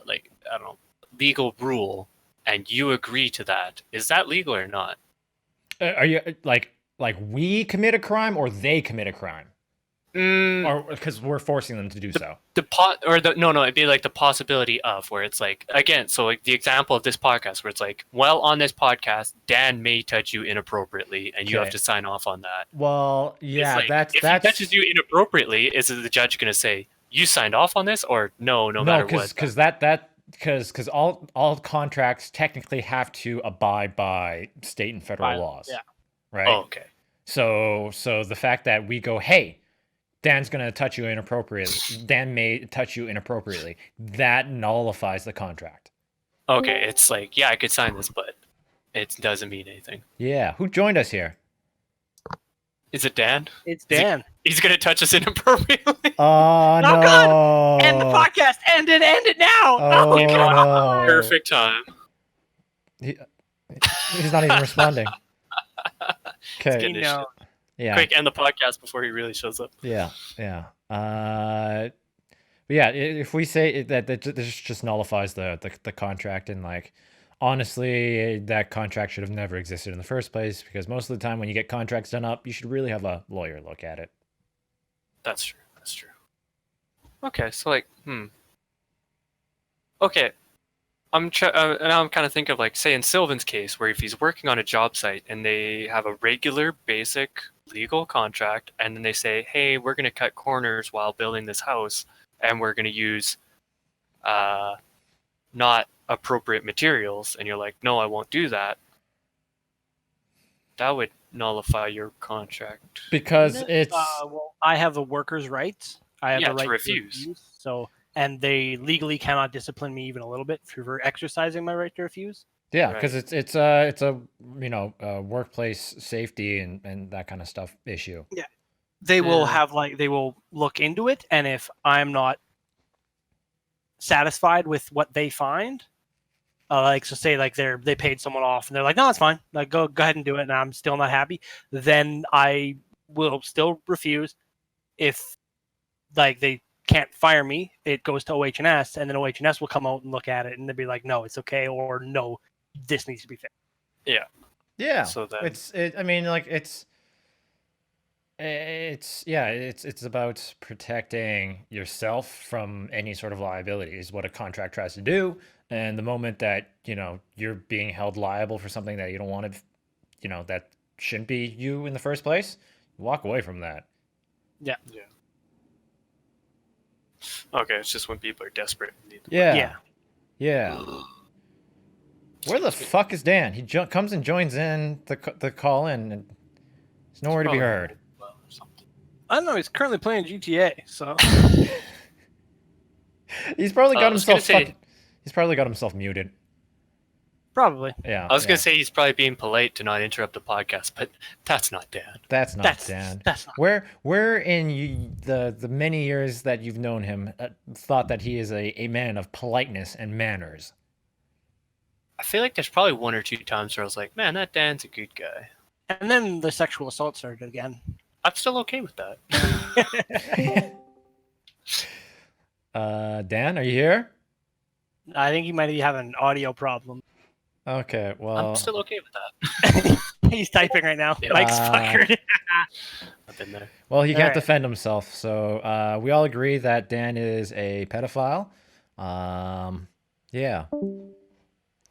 don't know, legal rule, and you agree to that, is that legal or not? Are you like we commit a crime or they commit a crime? Or because we're forcing them to do so? No, it'd be like the possibility of, where it's like, again, so like the example of this podcast where it's like, well, on this podcast, Dan may touch you inappropriately, and you have Okay. to sign off on that. Well, yeah, It's like, if that's he touches you inappropriately, is the judge going to say you signed off on this, or no matter what? because all contracts technically have to abide by state and federal laws. Yeah. Right. Oh, okay. So the fact that we go, hey, Dan's gonna touch you inappropriately. Dan may touch you inappropriately. That nullifies the contract. Okay, it's like, yeah, I could sign this, but it doesn't mean anything. Yeah. Who joined us here? Is it Dan? It's Dan. He's gonna touch us inappropriately. Oh No, no! God! End the podcast. End it now. Oh God. no! Perfect time. He's not even responding. Okay. Getting You this know. Yeah. Quick, end the podcast before he really shows up. Yeah. But yeah, if we say that this just nullifies the contract, and like honestly, that contract should have never existed in the first place, because most of the time when you get contracts done up, you should really have a lawyer look at it. That's true. Okay, so like, Okay, now I'm kind of thinking of, like, say in Sylvain's case, where if he's working on a job site and they have a regular, basic, legal contract, and then they say, hey, we're going to cut corners while building this house, and we're going to use not appropriate materials, and you're like, no, I won't do that. That would nullify your contract. Because it's Well, I have the workers' rights. I have Yeah, the to right refuse. So, and they legally cannot discipline me even a little bit for exercising my right to refuse. yeah, Right. because it's a workplace safety and that kind of stuff issue. They will Yeah. have they will look into it, and if I'm not satisfied with what they find, like so say like they paid someone off and they're like, no, it's fine, like go ahead and do it, and I'm still not happy, then I will still refuse. If like they can't fire me, it goes to OH&S, and then OH&S will come out and look at it, and they'll be like, no, it's okay, or no, this needs to be fixed. Yeah. So then it's about protecting yourself from any sort of liability is what a contract tries to do. And the moment that, you're being held liable for something that you don't want to, that shouldn't be you in the first place, walk away from that. Yeah. Okay, it's just when people are desperate. Yeah. Where the fuck is Dan? He comes and joins in the call in, and he's nowhere to be heard. I don't know. He's currently playing GTA, so He's probably got himself. say- He's probably got himself muted. probably. Yeah. I was gonna say he's probably being polite to not interrupt the podcast, but that's not Dan. That's not Dan. That's not. Where in the many years that you've known him thought that he is a man of politeness and manners? I feel like there's probably one or two times where I was like, man, that Dan's a good guy. And then the sexual assault started again. I'm still okay with that. Dan, are you here? I think he might be having an audio problem. Okay, well, I'm still okay with that. He's typing right now. Yeah. Mike's fuckered. I've been there. well, he can't Alright. defend himself. So we all agree that Dan is a pedophile. Yeah.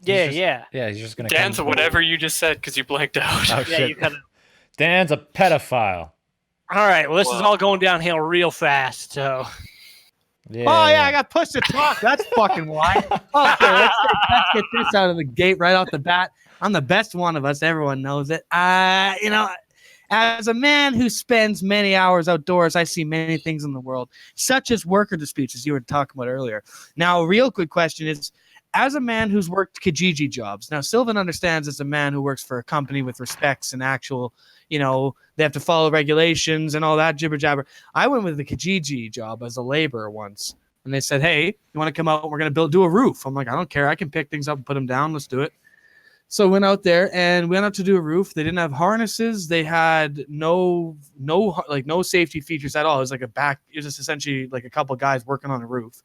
Yeah, just- yeah. Yeah, he's just gonna. Dan's come- whatever you just said because you blanked out. Oh, Yeah, shit. you kind of. Dan's a pedophile. All right. Well, this is Whoa. all going downhill real fast. So Yeah. Oh yeah, I got pushed to talk. That's fucking why. Okay, let's get this out of the gate right off the bat. I'm the best one of us. Everyone knows it. As a man who spends many hours outdoors, I see many things in the world, such as worker disputes, as you were talking about earlier. Now, a real good question is, as a man who's worked Kijiji jobs, now Sylvain understands as a man who works for a company with respects and actual, they have to follow regulations and all that jibber jabber. I went with the Kijiji job as a laborer once, and they said, "Hey, you want to come out? We're going to do a roof." I'm like, "I don't care. I can pick things up and put them down. Let's do it." So went out there and we went out to do a roof. They didn't have harnesses. They had no safety features at all. It was like it was just essentially like a couple guys working on a roof.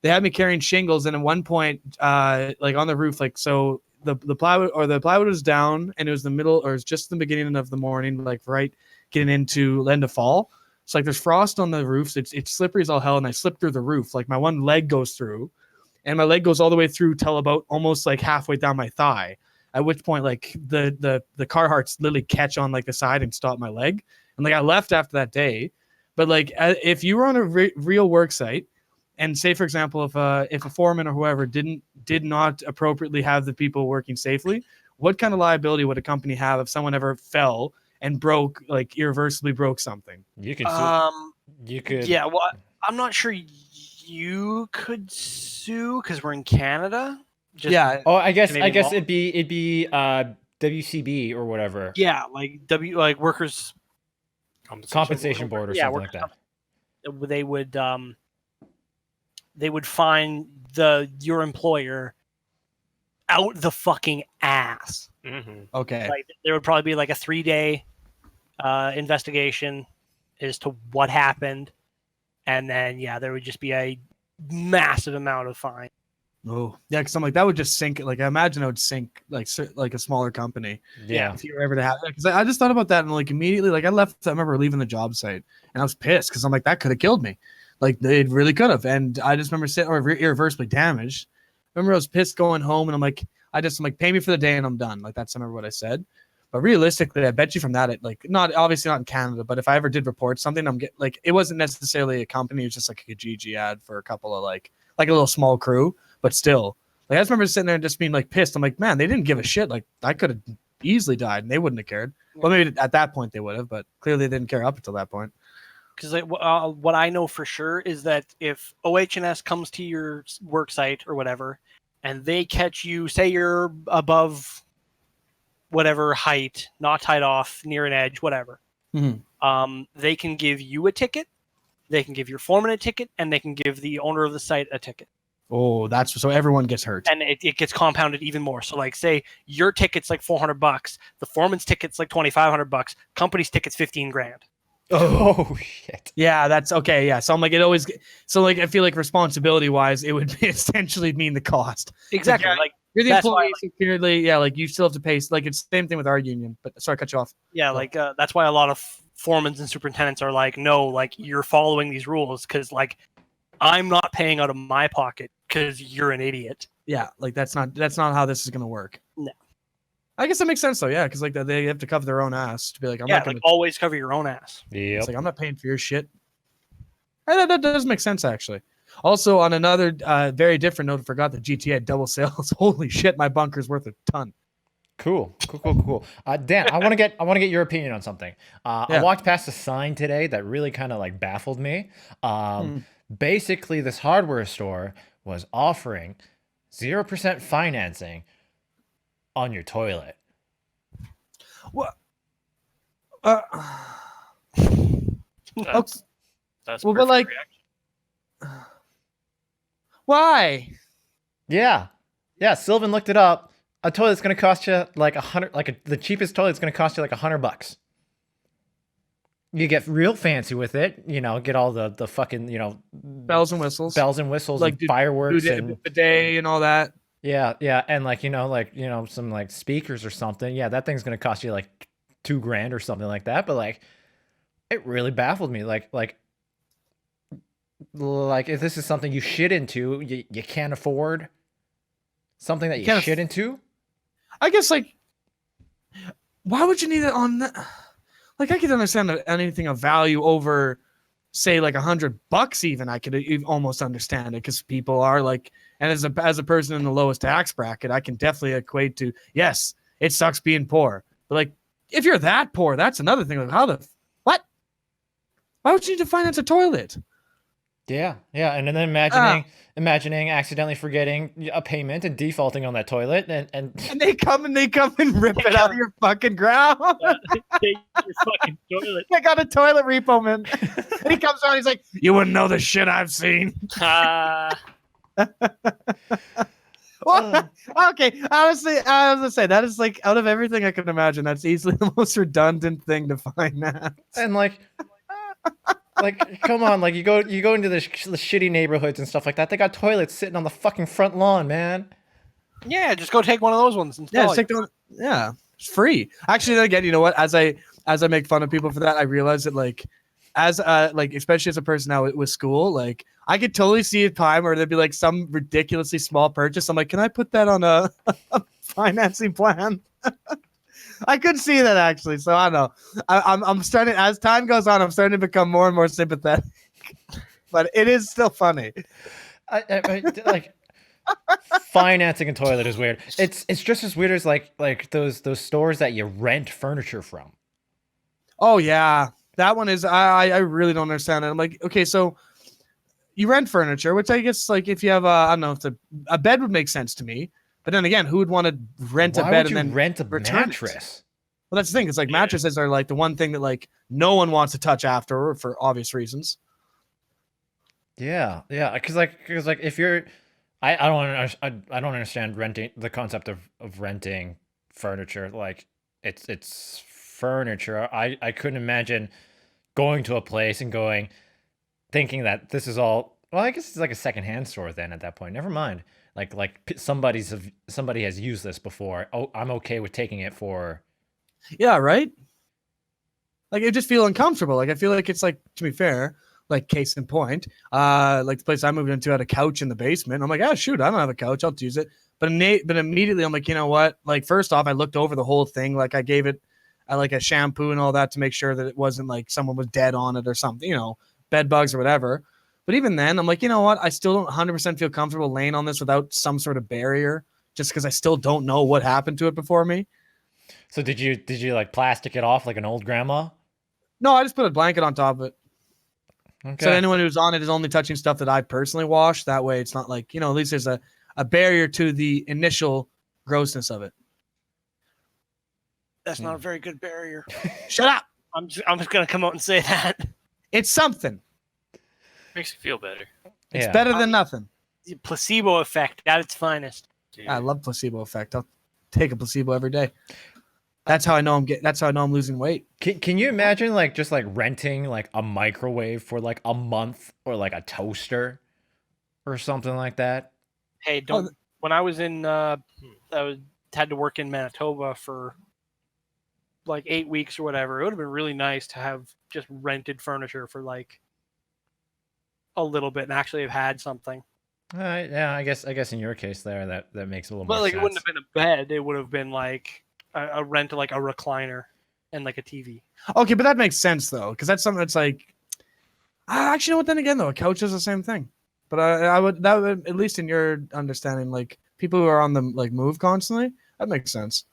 They had me carrying shingles, and at one point, like on the roof, like so the plywood was down, and it was the middle, or it was just the beginning of the morning, like right getting into end of fall. So like there's frost on the roofs. It's slippery as all hell, and I slipped through the roof. Like my one leg goes through, and my leg goes all the way through till about almost like halfway down my thigh. At which point, like the Carhartts literally catch on like the side and stop my leg, and like I left after that day. But like if you were on a real work site, and say for example, if a foreman or whoever did not appropriately have the people working safely, what kind of liability would a company have if someone ever fell and irreversibly broke something? You could. You could. yeah. Well, I'm not sure you could sue because we're in Canada. Yeah. Oh, I guess Canadian law? it'd be WCB or whatever. Yeah, like workers Compensation board or yeah, something like that. they would find your employer out the fucking ass. Mm-hmm. Okay. Like there would probably be like a 3-day investigation as to what happened, and then there would just be a massive amount of fine. Oh, yeah, because I'm like, that would just sink. Like, I imagine it would sink like a smaller company. Yeah. If you were ever to have, because I just thought about that and like immediately, like I remember leaving the job site and I was pissed because I'm like, that could have killed me. Like, it really could have. And I just remember sitting or irreversibly damaged. I remember I was pissed going home and I'm like, pay me for the day and I'm done. Like, I remember what I said. But realistically, I bet you from that, obviously not in Canada, but if I ever did report something, it wasn't necessarily a company. It was just like a Kijiji ad for a couple of like a little small crew. But still, like I just remember sitting there and just being like pissed. I'm like, man, they didn't give a shit. Like I could have easily died and they wouldn't have cared. Well, maybe at that point they would have, but clearly they didn't care up until that point. Because what I know for sure is that if OH&S comes to your work site or whatever, and they catch you, say you're above whatever height, not tied off, near an edge, whatever, they can give you a ticket, they can give your foreman a ticket, and they can give the owner of the site a ticket. Oh, that's so everyone gets hurt. And it gets compounded even more. So like say your ticket's like $400, the foreman's ticket's like $2,500, company's ticket's $15,000. Oh shit. Yeah, that's okay. Yeah. So I'm like, I feel like responsibility wise, it would essentially mean the cost. Exactly. Yeah, Like you're the that's why, employee, so clearly, yeah, like you still have to pay. Like it's the same thing with our union. But sorry, I cut you off. yeah, like that's why a lot of foremans and superintendents are like, no, like you're following these rules because like I'm not paying out of my pocket because you're an idiot. Yeah, like that's not how this is gonna work. No. I guess that makes sense though. Yeah, because like they have to cover their own ass to be like, I'm Yeah, not gonna. like always cover your own ass. Yep. It's like I'm not paying for your shit. That does make sense actually. Also, on another very different note, I forgot that GTA had double sales. Holy shit, my bunker's worth a ton. Cool. Dan, I want to get your opinion on something. I walked past a sign today that really kind of like baffled me. Basically, this hardware store was offering 0% financing on your toilet. What? That's well, but perfect like, reaction. why? Yeah. Sylvain looked it up. A toilet's gonna cost you like the cheapest toilet's gonna cost you like $100. You get real fancy with it, get all the fucking, Bells and whistles, like and fireworks and bidet and all that. Yeah, and some like speakers or something. Yeah, that thing's gonna cost you like $2,000 or something like that. But like, it really baffled me. Like if this is something you shit into, you can't afford something that you shit into. I guess like, why would you need it on that? Like, I could understand anything of value over, say, like $100 even. I could almost understand it because people are like, and as a person in the lowest tax bracket, I can definitely equate to, yes, it sucks being poor. But like, if you're that poor, that's another thing. Like, what? Why would you need to finance a toilet? Yeah, and then imagining accidentally forgetting a payment and defaulting on that toilet, and they come and rip it out of your fucking ground. Take your fucking toilet. I got a toilet repo, man. And he comes on, he's like, "You wouldn't know the shit I've seen." Well, okay, honestly, I was gonna say that is like out of everything I can imagine, that's easily the most redundant thing to finance. And like, come on, like you go into the shitty neighborhoods and stuff like that. They got toilets sitting on the fucking front lawn, man. Yeah, just go take one of those ones. Yeah, take the one. Yeah, it's free. Actually, then again, you know what? As I make fun of people for that, I realize that like, especially as a person now with school, like I could totally see a time where there'd be like some ridiculously small purchase. I'm like, can I put that on a financing plan? I could see that actually. So I don't know. I'm starting, as time goes on, I'm starting to become more and more sympathetic. But it is still funny. Like financing a toilet is weird. It's just as weird as like those stores that you rent furniture from. Oh yeah, that one is. I really don't understand it. I'm like, okay, so you rent furniture, which I guess like if you have I don't know, if a bed would make sense to me. But then again, who would want to rent a bed and then rent a mattress? It? Well, that's the thing. It's like mattresses are like the one thing that like no one wants to touch after for obvious reasons. Yeah, because if you're, I don't understand renting, the concept of renting furniture. Like it's furniture. I couldn't imagine going to a place and thinking that this is all. Well, I guess it's like a secondhand store then at that point. Never mind. Like somebody has used this before. Oh, I'm okay with taking it for. Yeah, right. Like I just feel uncomfortable. Like I feel like it's like, to be fair, like case in point, like the place I moved into had a couch in the basement. I'm like, oh shoot, I don't have a couch. I'll use it. But immediately I'm like, you know what? Like first off, I looked over the whole thing. Like I gave it like a shampoo and all that to make sure that it wasn't like someone was dead on it or something, bed bugs or whatever. But even then, I'm like, you know what? I still don't 100% feel comfortable laying on this without some sort of barrier, just because I still don't know what happened to it before me. So did you like plastic it off like an old grandma? No, I just put a blanket on top of it. Okay. So anyone who's on it is only touching stuff that I personally wash. That way it's not like, at least there's a barrier to the initial grossness of it. That's not a very good barrier. Shut up. I'm just going to come out and say that. It's something. Makes you feel better. It's better than nothing. placebo effect at its finest. Dude. I love placebo effect. I'll take a placebo every day. That's how I know I'm losing weight. Can you imagine just renting like a microwave for like a month, or like a toaster or something like that? Hey, don't. When I was had to work in Manitoba for like 8 weeks or whatever. It would have been really nice to have just rented furniture for like a little bit and actually have had something. Yeah, I guess in your case there, that makes a little But more like sense. it wouldn't have been a bed. It would have been like a rent like a recliner and like a TV. Okay, but that makes sense though, because that's something that's like. Actually, you know what? Then again, though, a couch is the same thing. But that would at least in your understanding, like people who are on the like move constantly, that makes sense.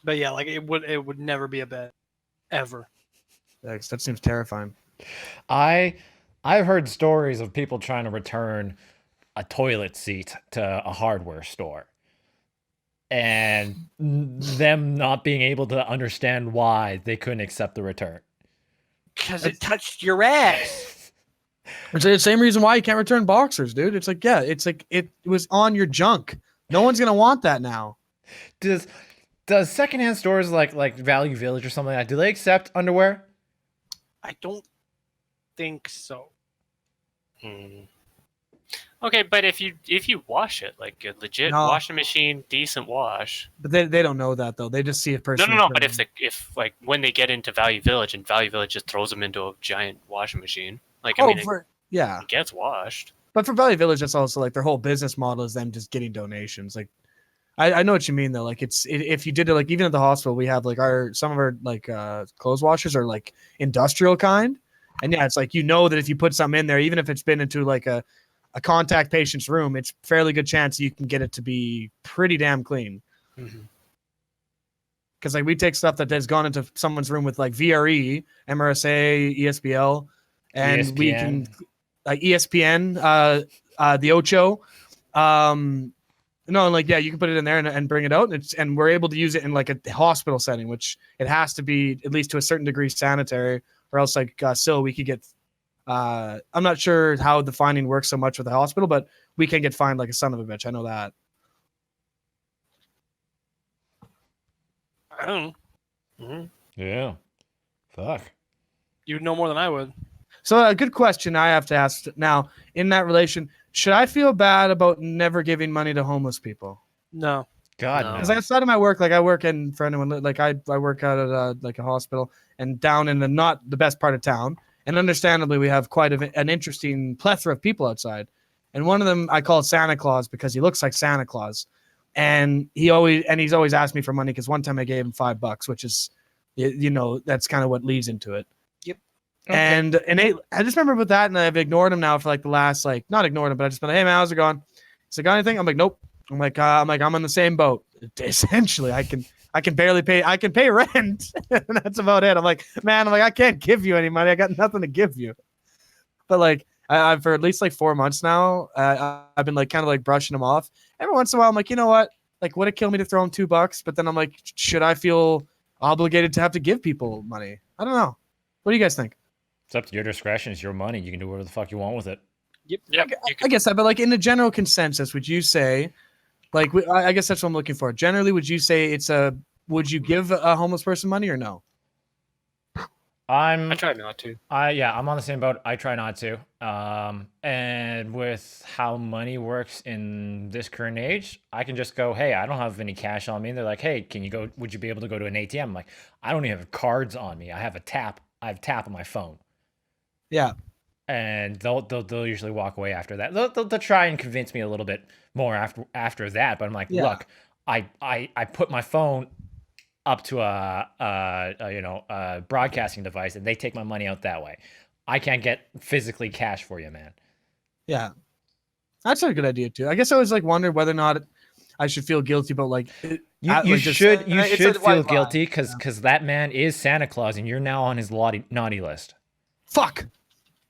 But yeah, like it would never be a bed, ever. Yeah, 'cause that seems terrifying. I've heard stories of people trying to return a toilet seat to a hardware store, and them not being able to understand why they couldn't accept the return. Because it touched your ass. It's the same reason why you can't return boxers, dude. It's like, yeah, it's like it was on your junk. No one's gonna want that now. Does secondhand stores like Value Village or something like that, do they accept underwear? I don't think so. Okay, but if you wash it, like a legit No. washing machine, decent wash. But they don't know that though. They just see a person. No. But if like when they get into Value Village and Value Village just throws them into a giant washing machine, like I mean, yeah. it gets washed. But for Value Village, that's also like their whole business model is them just getting donations. Like, I know what you mean though. Like if you did it, like even at the hospital, we have like some of our like clothes washers are like industrial kind, and yeah, it's like that if you put something in there, even if it's been into like a contact patient's room, it's fairly good chance you can get it to be pretty damn clean. Because like we take stuff that has gone into someone's room with like VRE, MRSA, ESBL, and ESPN. we can like ESPN, the Ocho. No, like yeah, you can put it in there and bring it out, and we're able to use it in like a hospital setting, which it has to be at least to a certain degree sanitary, or else like still we could get. I'm not sure how the finding works so much with the hospital, but we can get fined like a son of a bitch. I know that. I don't know. Yeah. Fuck. You'd know more than I would. So a good question I have to ask now in that relation: should I feel bad about never giving money to homeless people? No. God, No. no. Because outside of my work, like I work in for anyone, like I work out at like a hospital and down in the not the best part of town. And understandably, we have quite an interesting plethora of people outside. And one of them I call Santa Claus because he looks like Santa Claus. And he's always asked me for money because one time I gave him $5, which is, that's kind of what leads into it. Yep. Okay. And I just remember with that, and I've ignored him now for like the last, like, not ignored him, but I just been like, hey man, how's it going? He's like, got anything? I'm like, nope. I'm on the same boat. Essentially, I can barely pay. I can pay rent. And that's about it. I'm like, I can't give you any money. I got nothing to give you. But like, I've for at least like 4 months now, I've been like kind of like brushing him off. Every once in a while, I'm like, you know what? Like, would it kill me to throw him $2? But then I'm like, should I feel obligated to have to give people money? I don't know. What do you guys think? It's up to your discretion. It's your money. You can do whatever the fuck you want with it. Yep. I guess that, but like in the general consensus, would you say, like, I guess that's what I'm looking for. Generally, would you say would you give a homeless person money or no? I try not to. I'm on the same boat. I try not to. And with how money works in this current age, I can just go, hey, I don't have any cash on me. And they're like, hey, would you be able to go to an ATM? I'm like, I don't even have cards on me. I have tap on my phone. Yeah. And they'll usually walk away after that. They'll try and convince me a little bit more after that. But I'm like, look, I put my phone up to a broadcasting device, and they take my money out that way. I can't get physically cash for you, man. Yeah, that's a good idea too. I guess I always like wondered whether or not I should feel guilty about like you should feel guilty because because that man is Santa Claus, and you're now on his naughty list. Fuck,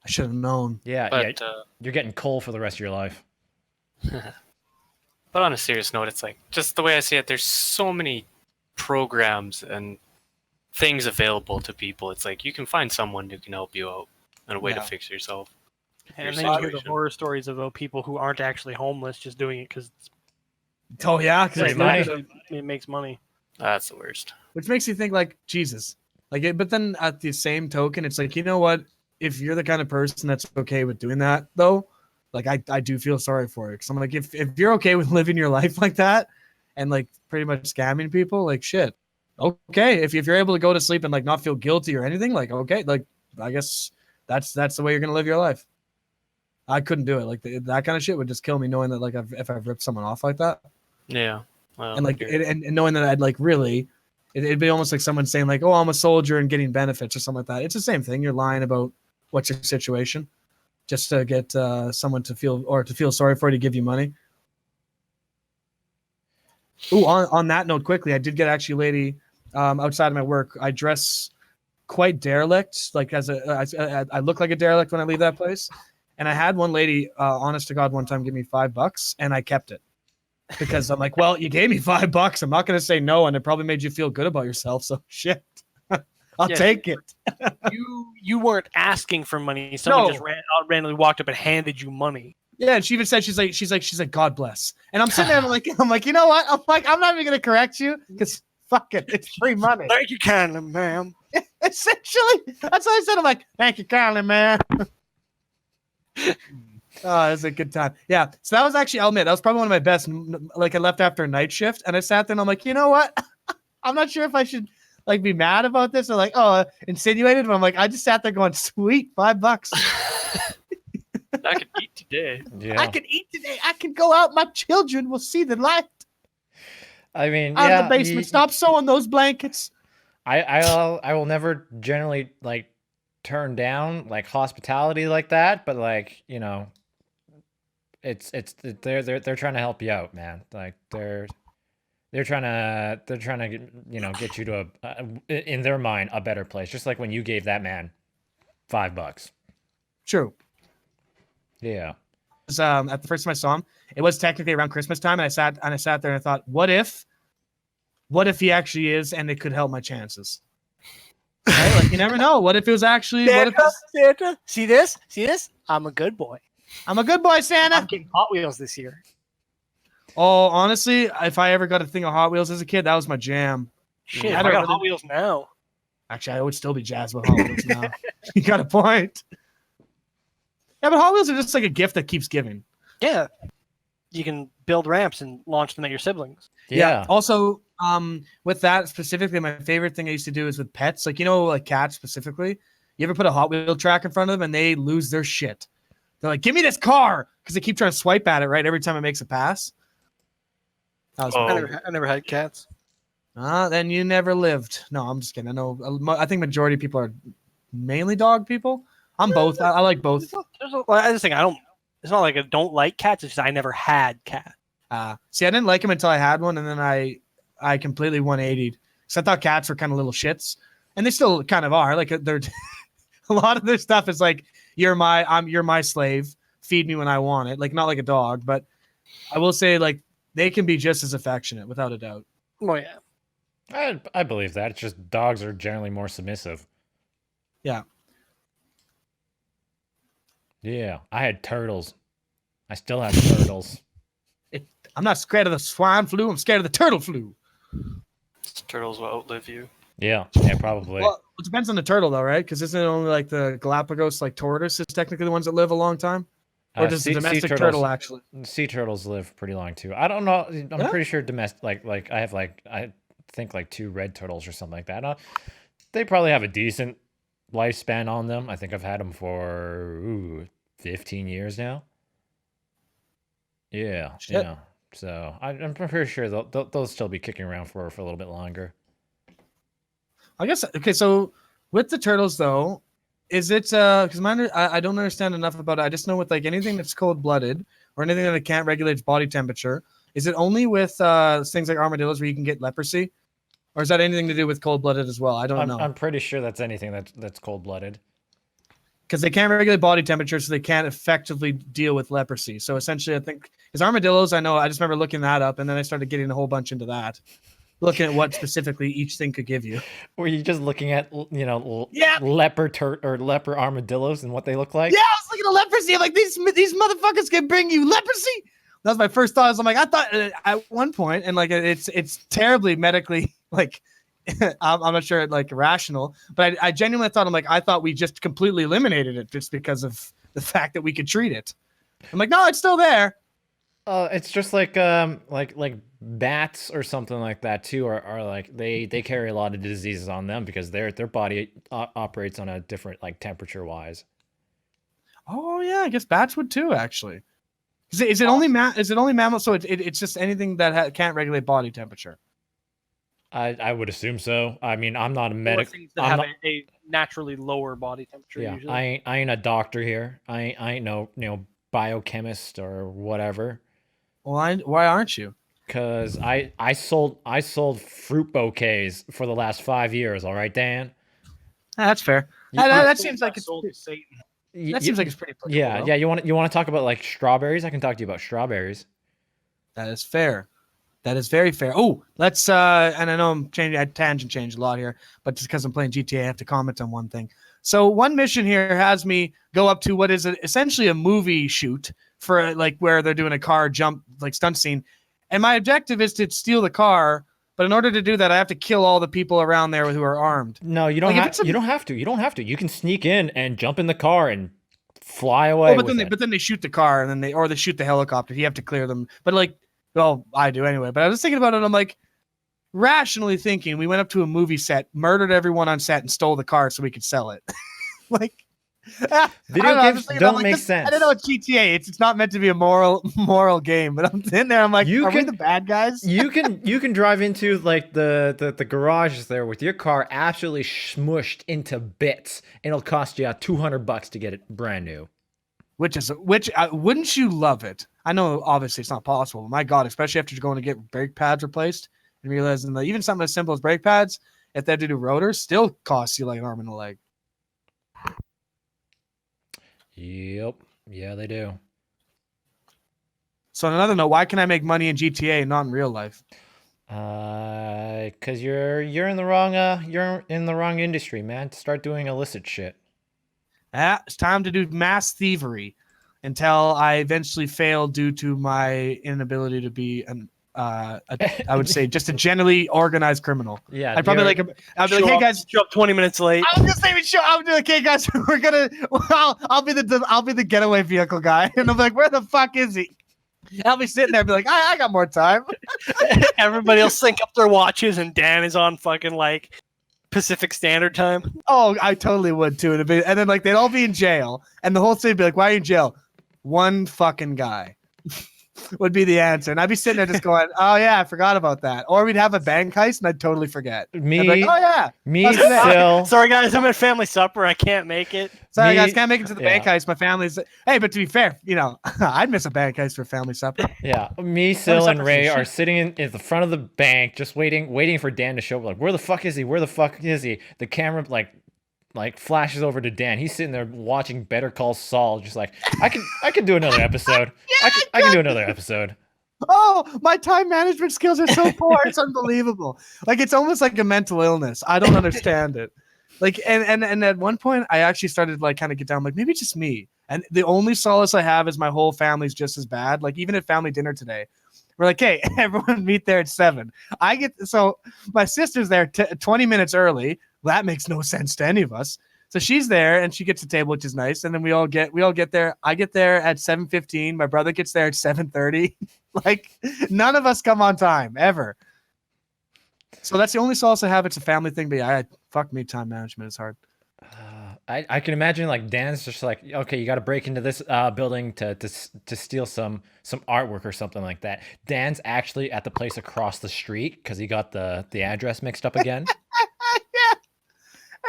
I should have known. Yeah, you're getting coal for the rest of your life. But on a serious note, it's like just the way I see it. There's so many programs and things available to people. It's like you can find someone who can help you out and a way to fix yourself. And Your then you hear the situation. horror stories about people who aren't actually homeless just doing it because Oh yeah, Free money. it makes money. That's the worst. which makes you think like Jesus, like it. But then at the same token, it's like, you know what? If you're the kind of person that's okay with doing that, though, like I do feel sorry for it because I'm like, if you're okay with living your life like that and like pretty much scamming people, like shit, okay. If you're able to go to sleep and like not feel guilty or anything, like okay, like I guess that's the way you're gonna live your life. I couldn't do it. Like that kind of shit would just kill me, knowing that like if I've ripped someone off like that. Yeah. Well, And like you're- and knowing that I'd like really it'd be almost like someone saying like, oh, I'm a soldier and getting benefits or something like that. It's the same thing. You're lying about what's your situation just to get someone to feel sorry for you, to give you money. Ooh, on that note, quickly, I did get actually a lady outside of my work. I dress quite derelict, like I look like a derelict when I leave that place. And I had one lady, honest to God, one time give me $5 and I kept it. Because I'm like, well, you gave me $5. I'm not going to say no, and it probably made you feel good about yourself. So shit, I'll Yeah. take it. You weren't asking for money. Someone No. just randomly walked up and handed you money. Yeah, and she even said she's like, God bless. And I'm sitting there, I'm like, you know what? I'm not even going to correct you because fuck it, it's free money. Thank you kindly, ma'am. Essentially, that's what I said. I'm like, thank you kindly, man. Oh, it was a good time. Yeah. So that was actually, I'll admit, that was probably one of my best. Like I left after a night shift and I sat there and I'm like, you know what? I'm not sure if I should like be mad about this or like, insinuated. But I'm like, I just sat there going, sweet, $5. I could eat today. Yeah. I can eat today. I can go out. My children will see the light I mean, out yeah, of the basement. Stop sewing those blankets. I will never generally like turn down like hospitality like that, but like, you know, they're trying to help you out, man. Like they're trying to get you to in their mind a better place. Just like when you gave that man $5. True. Yeah. At the first time I saw him, it was technically around Christmas time, and I sat there and I thought, what if he actually is, and it could help my chances. Right? Like you never know. What if it was actually? Santa, see this? I'm a good boy. I'm a good boy, Santa. I'm getting Hot Wheels this year. Oh, honestly, if I ever got a thing of Hot Wheels as a kid, that was my jam. Shit, I I don't got really- Hot Wheels now. Actually, I would still be jazzed with Hot Wheels now. You got a point. Yeah, but Hot Wheels are just like a gift that keeps giving. Yeah, you can build ramps and launch them at your siblings. Yeah. Also, with that specifically, my favorite thing I used to do is with pets. Like, you know, like cats specifically. You ever put a Hot Wheel track in front of them and they lose their shit? They're like, give me this car! Because they keep trying to swipe at it, right? Every time it makes a pass. That was I never had cats. then you never lived. No, I'm just kidding. I know. I think majority of people are mainly dog people. I'm both. I like both. I just think I don't. It's not like I don't like cats. It's just I never had cats. See, I didn't like them until I had one, and then I completely 180'd. Because I thought cats were kind of little shits, and they still kind of are. Like they're a lot of their stuff is like you're my slave. Feed me when I want it. Like not like a dog, but I will say like they can be just as affectionate without a doubt. Oh yeah. I believe that. It's just dogs are generally more submissive. Yeah. Yeah. I had turtles. I still have turtles. I'm not scared of the swine flu. I'm scared of the turtle flu. Turtles will outlive you. Yeah, probably. Well, it depends on the turtle though, right? Because isn't it only like the Galapagos, like tortoise, is technically the ones that live a long time? Or does the domestic turtle actually? Sea turtles live pretty long too. I don't know. I'm Yeah? pretty sure domestic, like I have I think like 2 red turtles or something like that. They probably have a decent lifespan on them. I think I've had them for 15 years now. Yeah, Shit. yeah. So I'm pretty sure they'll still be kicking around for a little bit longer. I guess okay. So with the turtles though, is it because I don't understand enough about it. I just know with like anything that's cold blooded or anything that can't regulate its body temperature, is it only with things like armadillos where you can get leprosy, or is that anything to do with cold blooded as well? I don't know. I'm pretty sure that's anything that's cold blooded. Because they can't regulate body temperature, so they can't effectively deal with leprosy. So essentially, I think is armadillos. I know. I just remember looking that up, and then I started getting a whole bunch into that, looking at what specifically each thing could give you. Were you just looking at Yeah. leper armadillos and what they look like? Yeah, I was speaking of leprosy, I'm like, these motherfuckers can bring you leprosy. That was my first thought. I'm like, I thought at one point, and like it's terribly medically like I'm not sure like rational, but I genuinely thought I thought we just completely eliminated it just because of the fact that we could treat it. I'm like, no, it's still there. It's just like bats or something like that too are like they carry a lot of diseases on them because their body operates on a different like temperature wise. Oh yeah, I guess bats would too actually. Is it only mammals? So it's just anything that can't regulate body temperature. I would assume so. I mean, I'm not a Or medic. things that have a naturally lower body temperature. Yeah, Usually. I ain't a doctor here. I ain't no biochemist or whatever. Why aren't you? Cause I sold fruit bouquets for the last 5 years. All right, Dan. That's fair. That seems like it's sold to Satan. that seems like it's pretty. Yeah, though. yeah. You want to talk about like strawberries? I can talk to you about strawberries. That is fair. That is very fair. Oh, let's and I know I'm changing. I tangent change a lot here, but just because I'm playing GTA, I have to comment on one thing. So one mission here has me go up to what is essentially a movie shoot for like where they're doing a car jump like stunt scene, and my objective is to steal the car. But in order to do that, I have to kill all the people around there who are armed. No, you don't Like, you don't have to. You don't have to. You can sneak in and jump in the car and fly away. But then they shoot the car and then they shoot the helicopter. You have to clear them. But like, well, I do anyway. But I was thinking about it. And I'm like, rationally thinking, we went up to a movie set, murdered everyone on set, and stole the car so we could sell it. Like, Video games don't make sense. I don't know it's GTA. It's not meant to be a moral game. But I'm in there. I'm like, are we the bad guys? you can drive into like the garages there with your car absolutely smushed into bits. It'll cost you $200 to get it brand new. Which wouldn't you love it? I know obviously it's not possible. But my God, especially after going to get brake pads replaced and realizing that even something as simple as brake pads, if they have to do rotors, still costs you like an arm and a leg. Yep. Yeah, they do. So on another note, why can I make money in GTA and not in real life? Cause you're in the wrong industry, man. Start doing illicit shit. It's time to do mass thievery until I eventually fail due to my inability to be I would say just a generally organized criminal. Yeah, I'd probably I'd be like, hey guys, show up 20 minutes late. I'm just even sure. I'm like, hey guys, we're gonna. Well, I'll be the getaway vehicle guy, and I'm like, where the fuck is he? And I'll be sitting there, and be like, I got more time. Everybody will sync up their watches, and Dan is on fucking like Pacific Standard Time. Oh, I totally would too. And then like they'd all be in jail, and the whole city would be like, why are you in jail? One fucking guy. Would be the answer, and I'd be sitting there just going, "Oh yeah, I forgot about that." Or we'd have a bank heist, and I'd totally forget. I'd be like, oh yeah, Sil. Sorry guys, I'm at family supper. I can't make it. Sorry guys, can't make it to the bank heist. My family's. Hey, but to be fair, I'd miss a bank heist for family supper. Yeah, me, Sil, and Ray are sitting in the front of the bank, just waiting for Dan to show up. Like, where the fuck is he? Where the fuck is he? The camera like flashes over to Dan. He's sitting there watching Better Call Saul, just like, I can do another episode. I can do another episode. Oh, my time management skills are so poor. It's unbelievable. Like, it's almost like a mental illness. I don't understand it. Like, and at one point, I actually started like kind of get down, like maybe it's just me. And the only solace I have is my whole family's just as bad. Like, even at family dinner today, we're like, hey, everyone meet there at 7. So my sister's there 20 minutes early. Well, that makes no sense to any of us. So she's there and she gets a table, which is nice. And then we all get there. I get there at 7:15. My brother gets there at 7:30. Like, none of us come on time ever. So that's the only solace I have. It's a family thing. But yeah, fuck me, time management is hard. I can imagine like Dan's just like, okay, you got to break into this building to steal some artwork or something like that. Dan's actually at the place across the street because he got the address mixed up again. Yeah,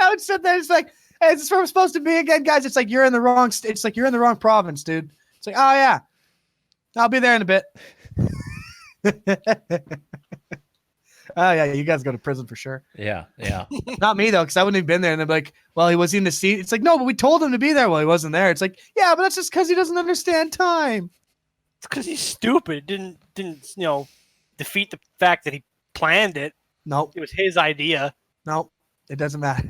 I would sit there. It's like, hey, is this where I'm supposed to be again, guys? It's like you're in the wrong. It's like you're in the wrong province, dude. It's like, oh yeah, I'll be there in a bit. Oh yeah, you guys go to prison for sure. Yeah. Not me though, because I wouldn't have been there. And they'd be like, "Well, he was in the seat." It's like, no, but we told him to be there. Well, he wasn't there. It's like, yeah, but that's just because he doesn't understand time. It's because he's stupid. It didn't defeat the fact that he planned it. Nope. It was his idea. Nope. It doesn't matter.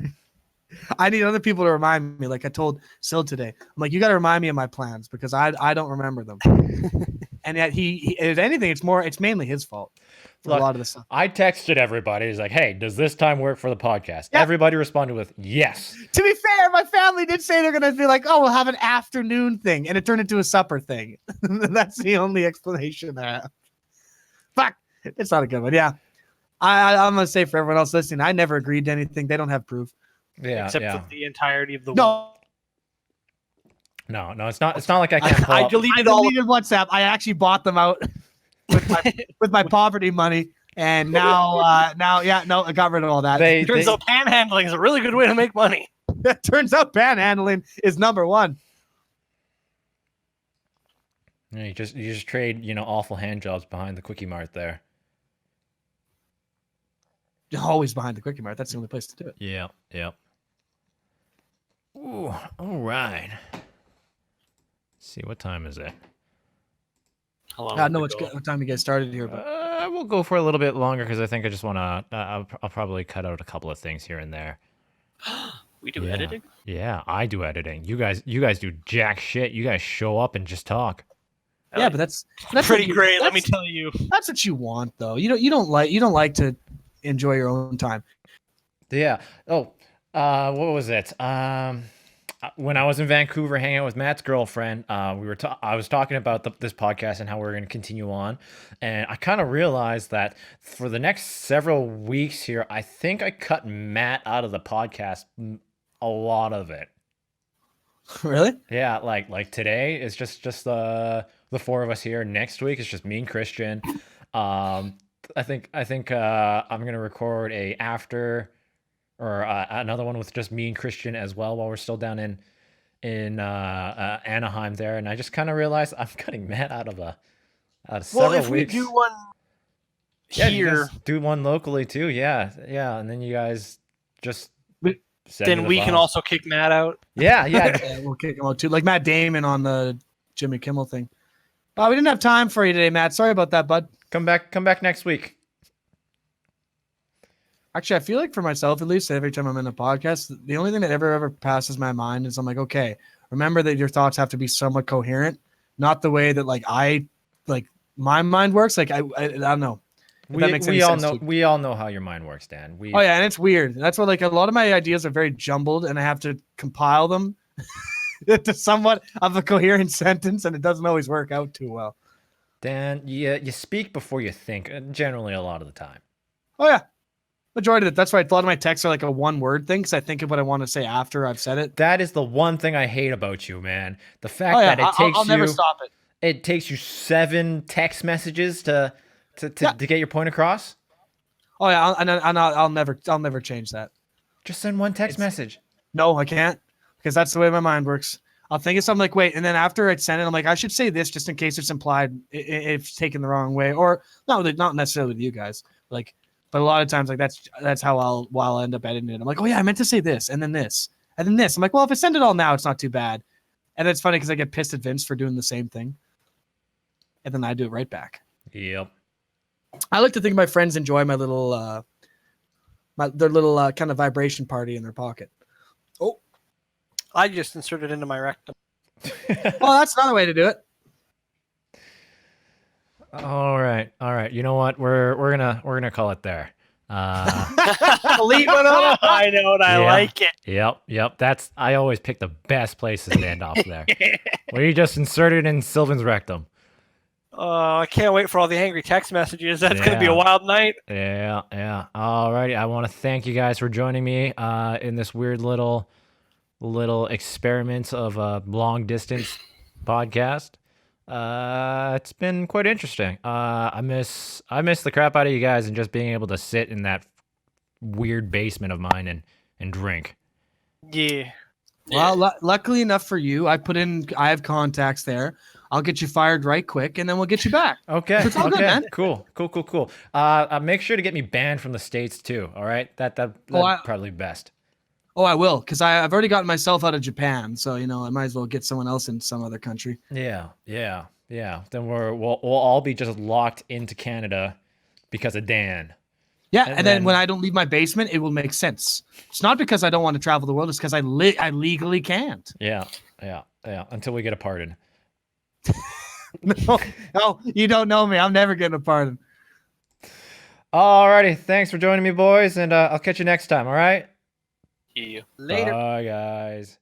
I need other people to remind me. Like I told Sil today, I'm like, you got to remind me of my plans because I don't remember them. And yet he if anything, it's mainly his fault for Look, a lot of the stuff. I texted everybody. He's like, "Hey, does this time work for the podcast?" Yeah. Everybody responded with yes. To be fair, my family did say they're gonna be like, oh, we'll have an afternoon thing, and it turned into a supper thing. That's the only explanation I have. Fuck, it's not a good one. Yeah, I'm gonna say for everyone else listening, I never agreed to anything. They don't have proof. Yeah, Except yeah. for the entirety of the No, No, it's not. It's not like I can't. Pull I up. deleted I all. deleted WhatsApp. I actually bought them out with my poverty money, and now I got rid of all that. They- Turns out panhandling is a really good way to make money. It turns out panhandling is number one. Yeah, you just trade awful hand jobs behind the quickie mart there. Always behind the quickie mart. That's the only place to do it. Yeah, yeah. Ooh, all right. See, what time is it? How long I would don't know it go? what time to get started here, but We'll go for a little bit longer because I think I just want to. I'll probably cut out a couple of things here and there. We do Yeah. editing? Yeah, I do editing. You guys do jack shit. You guys show up and just talk. yeah, but that's Pretty what great, let me that's- tell you. That's what you want, though. You don't like to enjoy your own time. Yeah. Oh, what was it? When I was in Vancouver hanging out with Matt's girlfriend, I was talking about this podcast and how we're going to continue on, and I kind of realized that for the next several weeks here, I think I cut Matt out of the podcast, a lot of it. Really? Yeah, like today is just the four of us here. Next week it's just me and Christian. I think I'm gonna record a after or another one with just me and Christian as well while we're still down in Anaheim there. And I just kind of realized I'm cutting Matt out of several Well, if we weeks. do one Yeah, you here, guys do one locally too. Yeah, yeah, and then you guys just We- send me then the we can files. also kick Matt out. Yeah, yeah. Yeah, we'll kick him out too, like Matt Damon on the Jimmy Kimmel thing. We didn't have time for you today, Matt. Sorry about that, bud. Come back next week. Actually, I feel like for myself, at least, every time I'm in a podcast, the only thing that ever passes my mind is I'm like, okay, remember that your thoughts have to be somewhat coherent, not the way that my mind works. Like I don't know. If that makes any sense to you. We all know how your mind works, Dan. Oh yeah, and it's weird. That's why like a lot of my ideas are very jumbled, and I have to compile them into somewhat of a coherent sentence, and it doesn't always work out too well. Dan, you speak before you think, generally a lot of the time. Oh yeah, majority of it. That's why a lot of my texts are like a one-word thing because I think of what I want to say after I've said it. That is the one thing I hate about you, man. The fact Oh yeah, that it takes I'll never stop it. it takes you 7 text messages to get your point across. Oh yeah, I'll never change that. Just send one text message. No, I can't because that's the way my mind works. I'll think of something like, wait, and then after I send it, I'm like, I should say this just in case it's implied if it's taken the wrong way, or not necessarily with you guys, like, but a lot of times like that's how I'll end up editing it. I'm like, oh yeah, I meant to say this, and then this, and then this. I'm like, well, if I send it all now, it's not too bad. And it's funny because I get pissed at Vince for doing the same thing, and then I do it right back. Yep. I like to think my friends enjoy my little their little kind of vibration party in their pocket. Oh, I just inserted into my rectum. well, that's another way to do it. All right. You know what? We're gonna call it there. Leave it up. I know it. I Yeah. like it. Yep. I always pick the best places to end off there. Where you just inserted in Sylvain's rectum. I can't wait for all the angry text messages. That's going to be a Yeah. wild night. Yeah. Alrighty. I want to thank you guys for joining me in this weird little experiment of a long distance podcast. It's been quite interesting. I miss the crap out of you guys and just being able to sit in that weird basement of mine and drink. Yeah. Well, luckily enough for you, I have contacts there. I'll get you fired right quick, and then we'll get you back. Okay. It's all good, okay. man. Cool. Make sure to get me banned from the States too. All right. That'd probably be best. Oh, I will, because I've already gotten myself out of Japan, so I might as well get someone else in some other country. Yeah. Then we'll all be just locked into Canada because of Dan. Yeah, and then when I don't leave my basement, it will make sense. It's not because I don't want to travel the world; it's because I legally can't. Yeah. Until we get a pardon. No, you don't know me. I'm never getting a pardon. Alrighty, thanks for joining me, boys, and I'll catch you next time. All right. Yeah. Later. Bye, guys.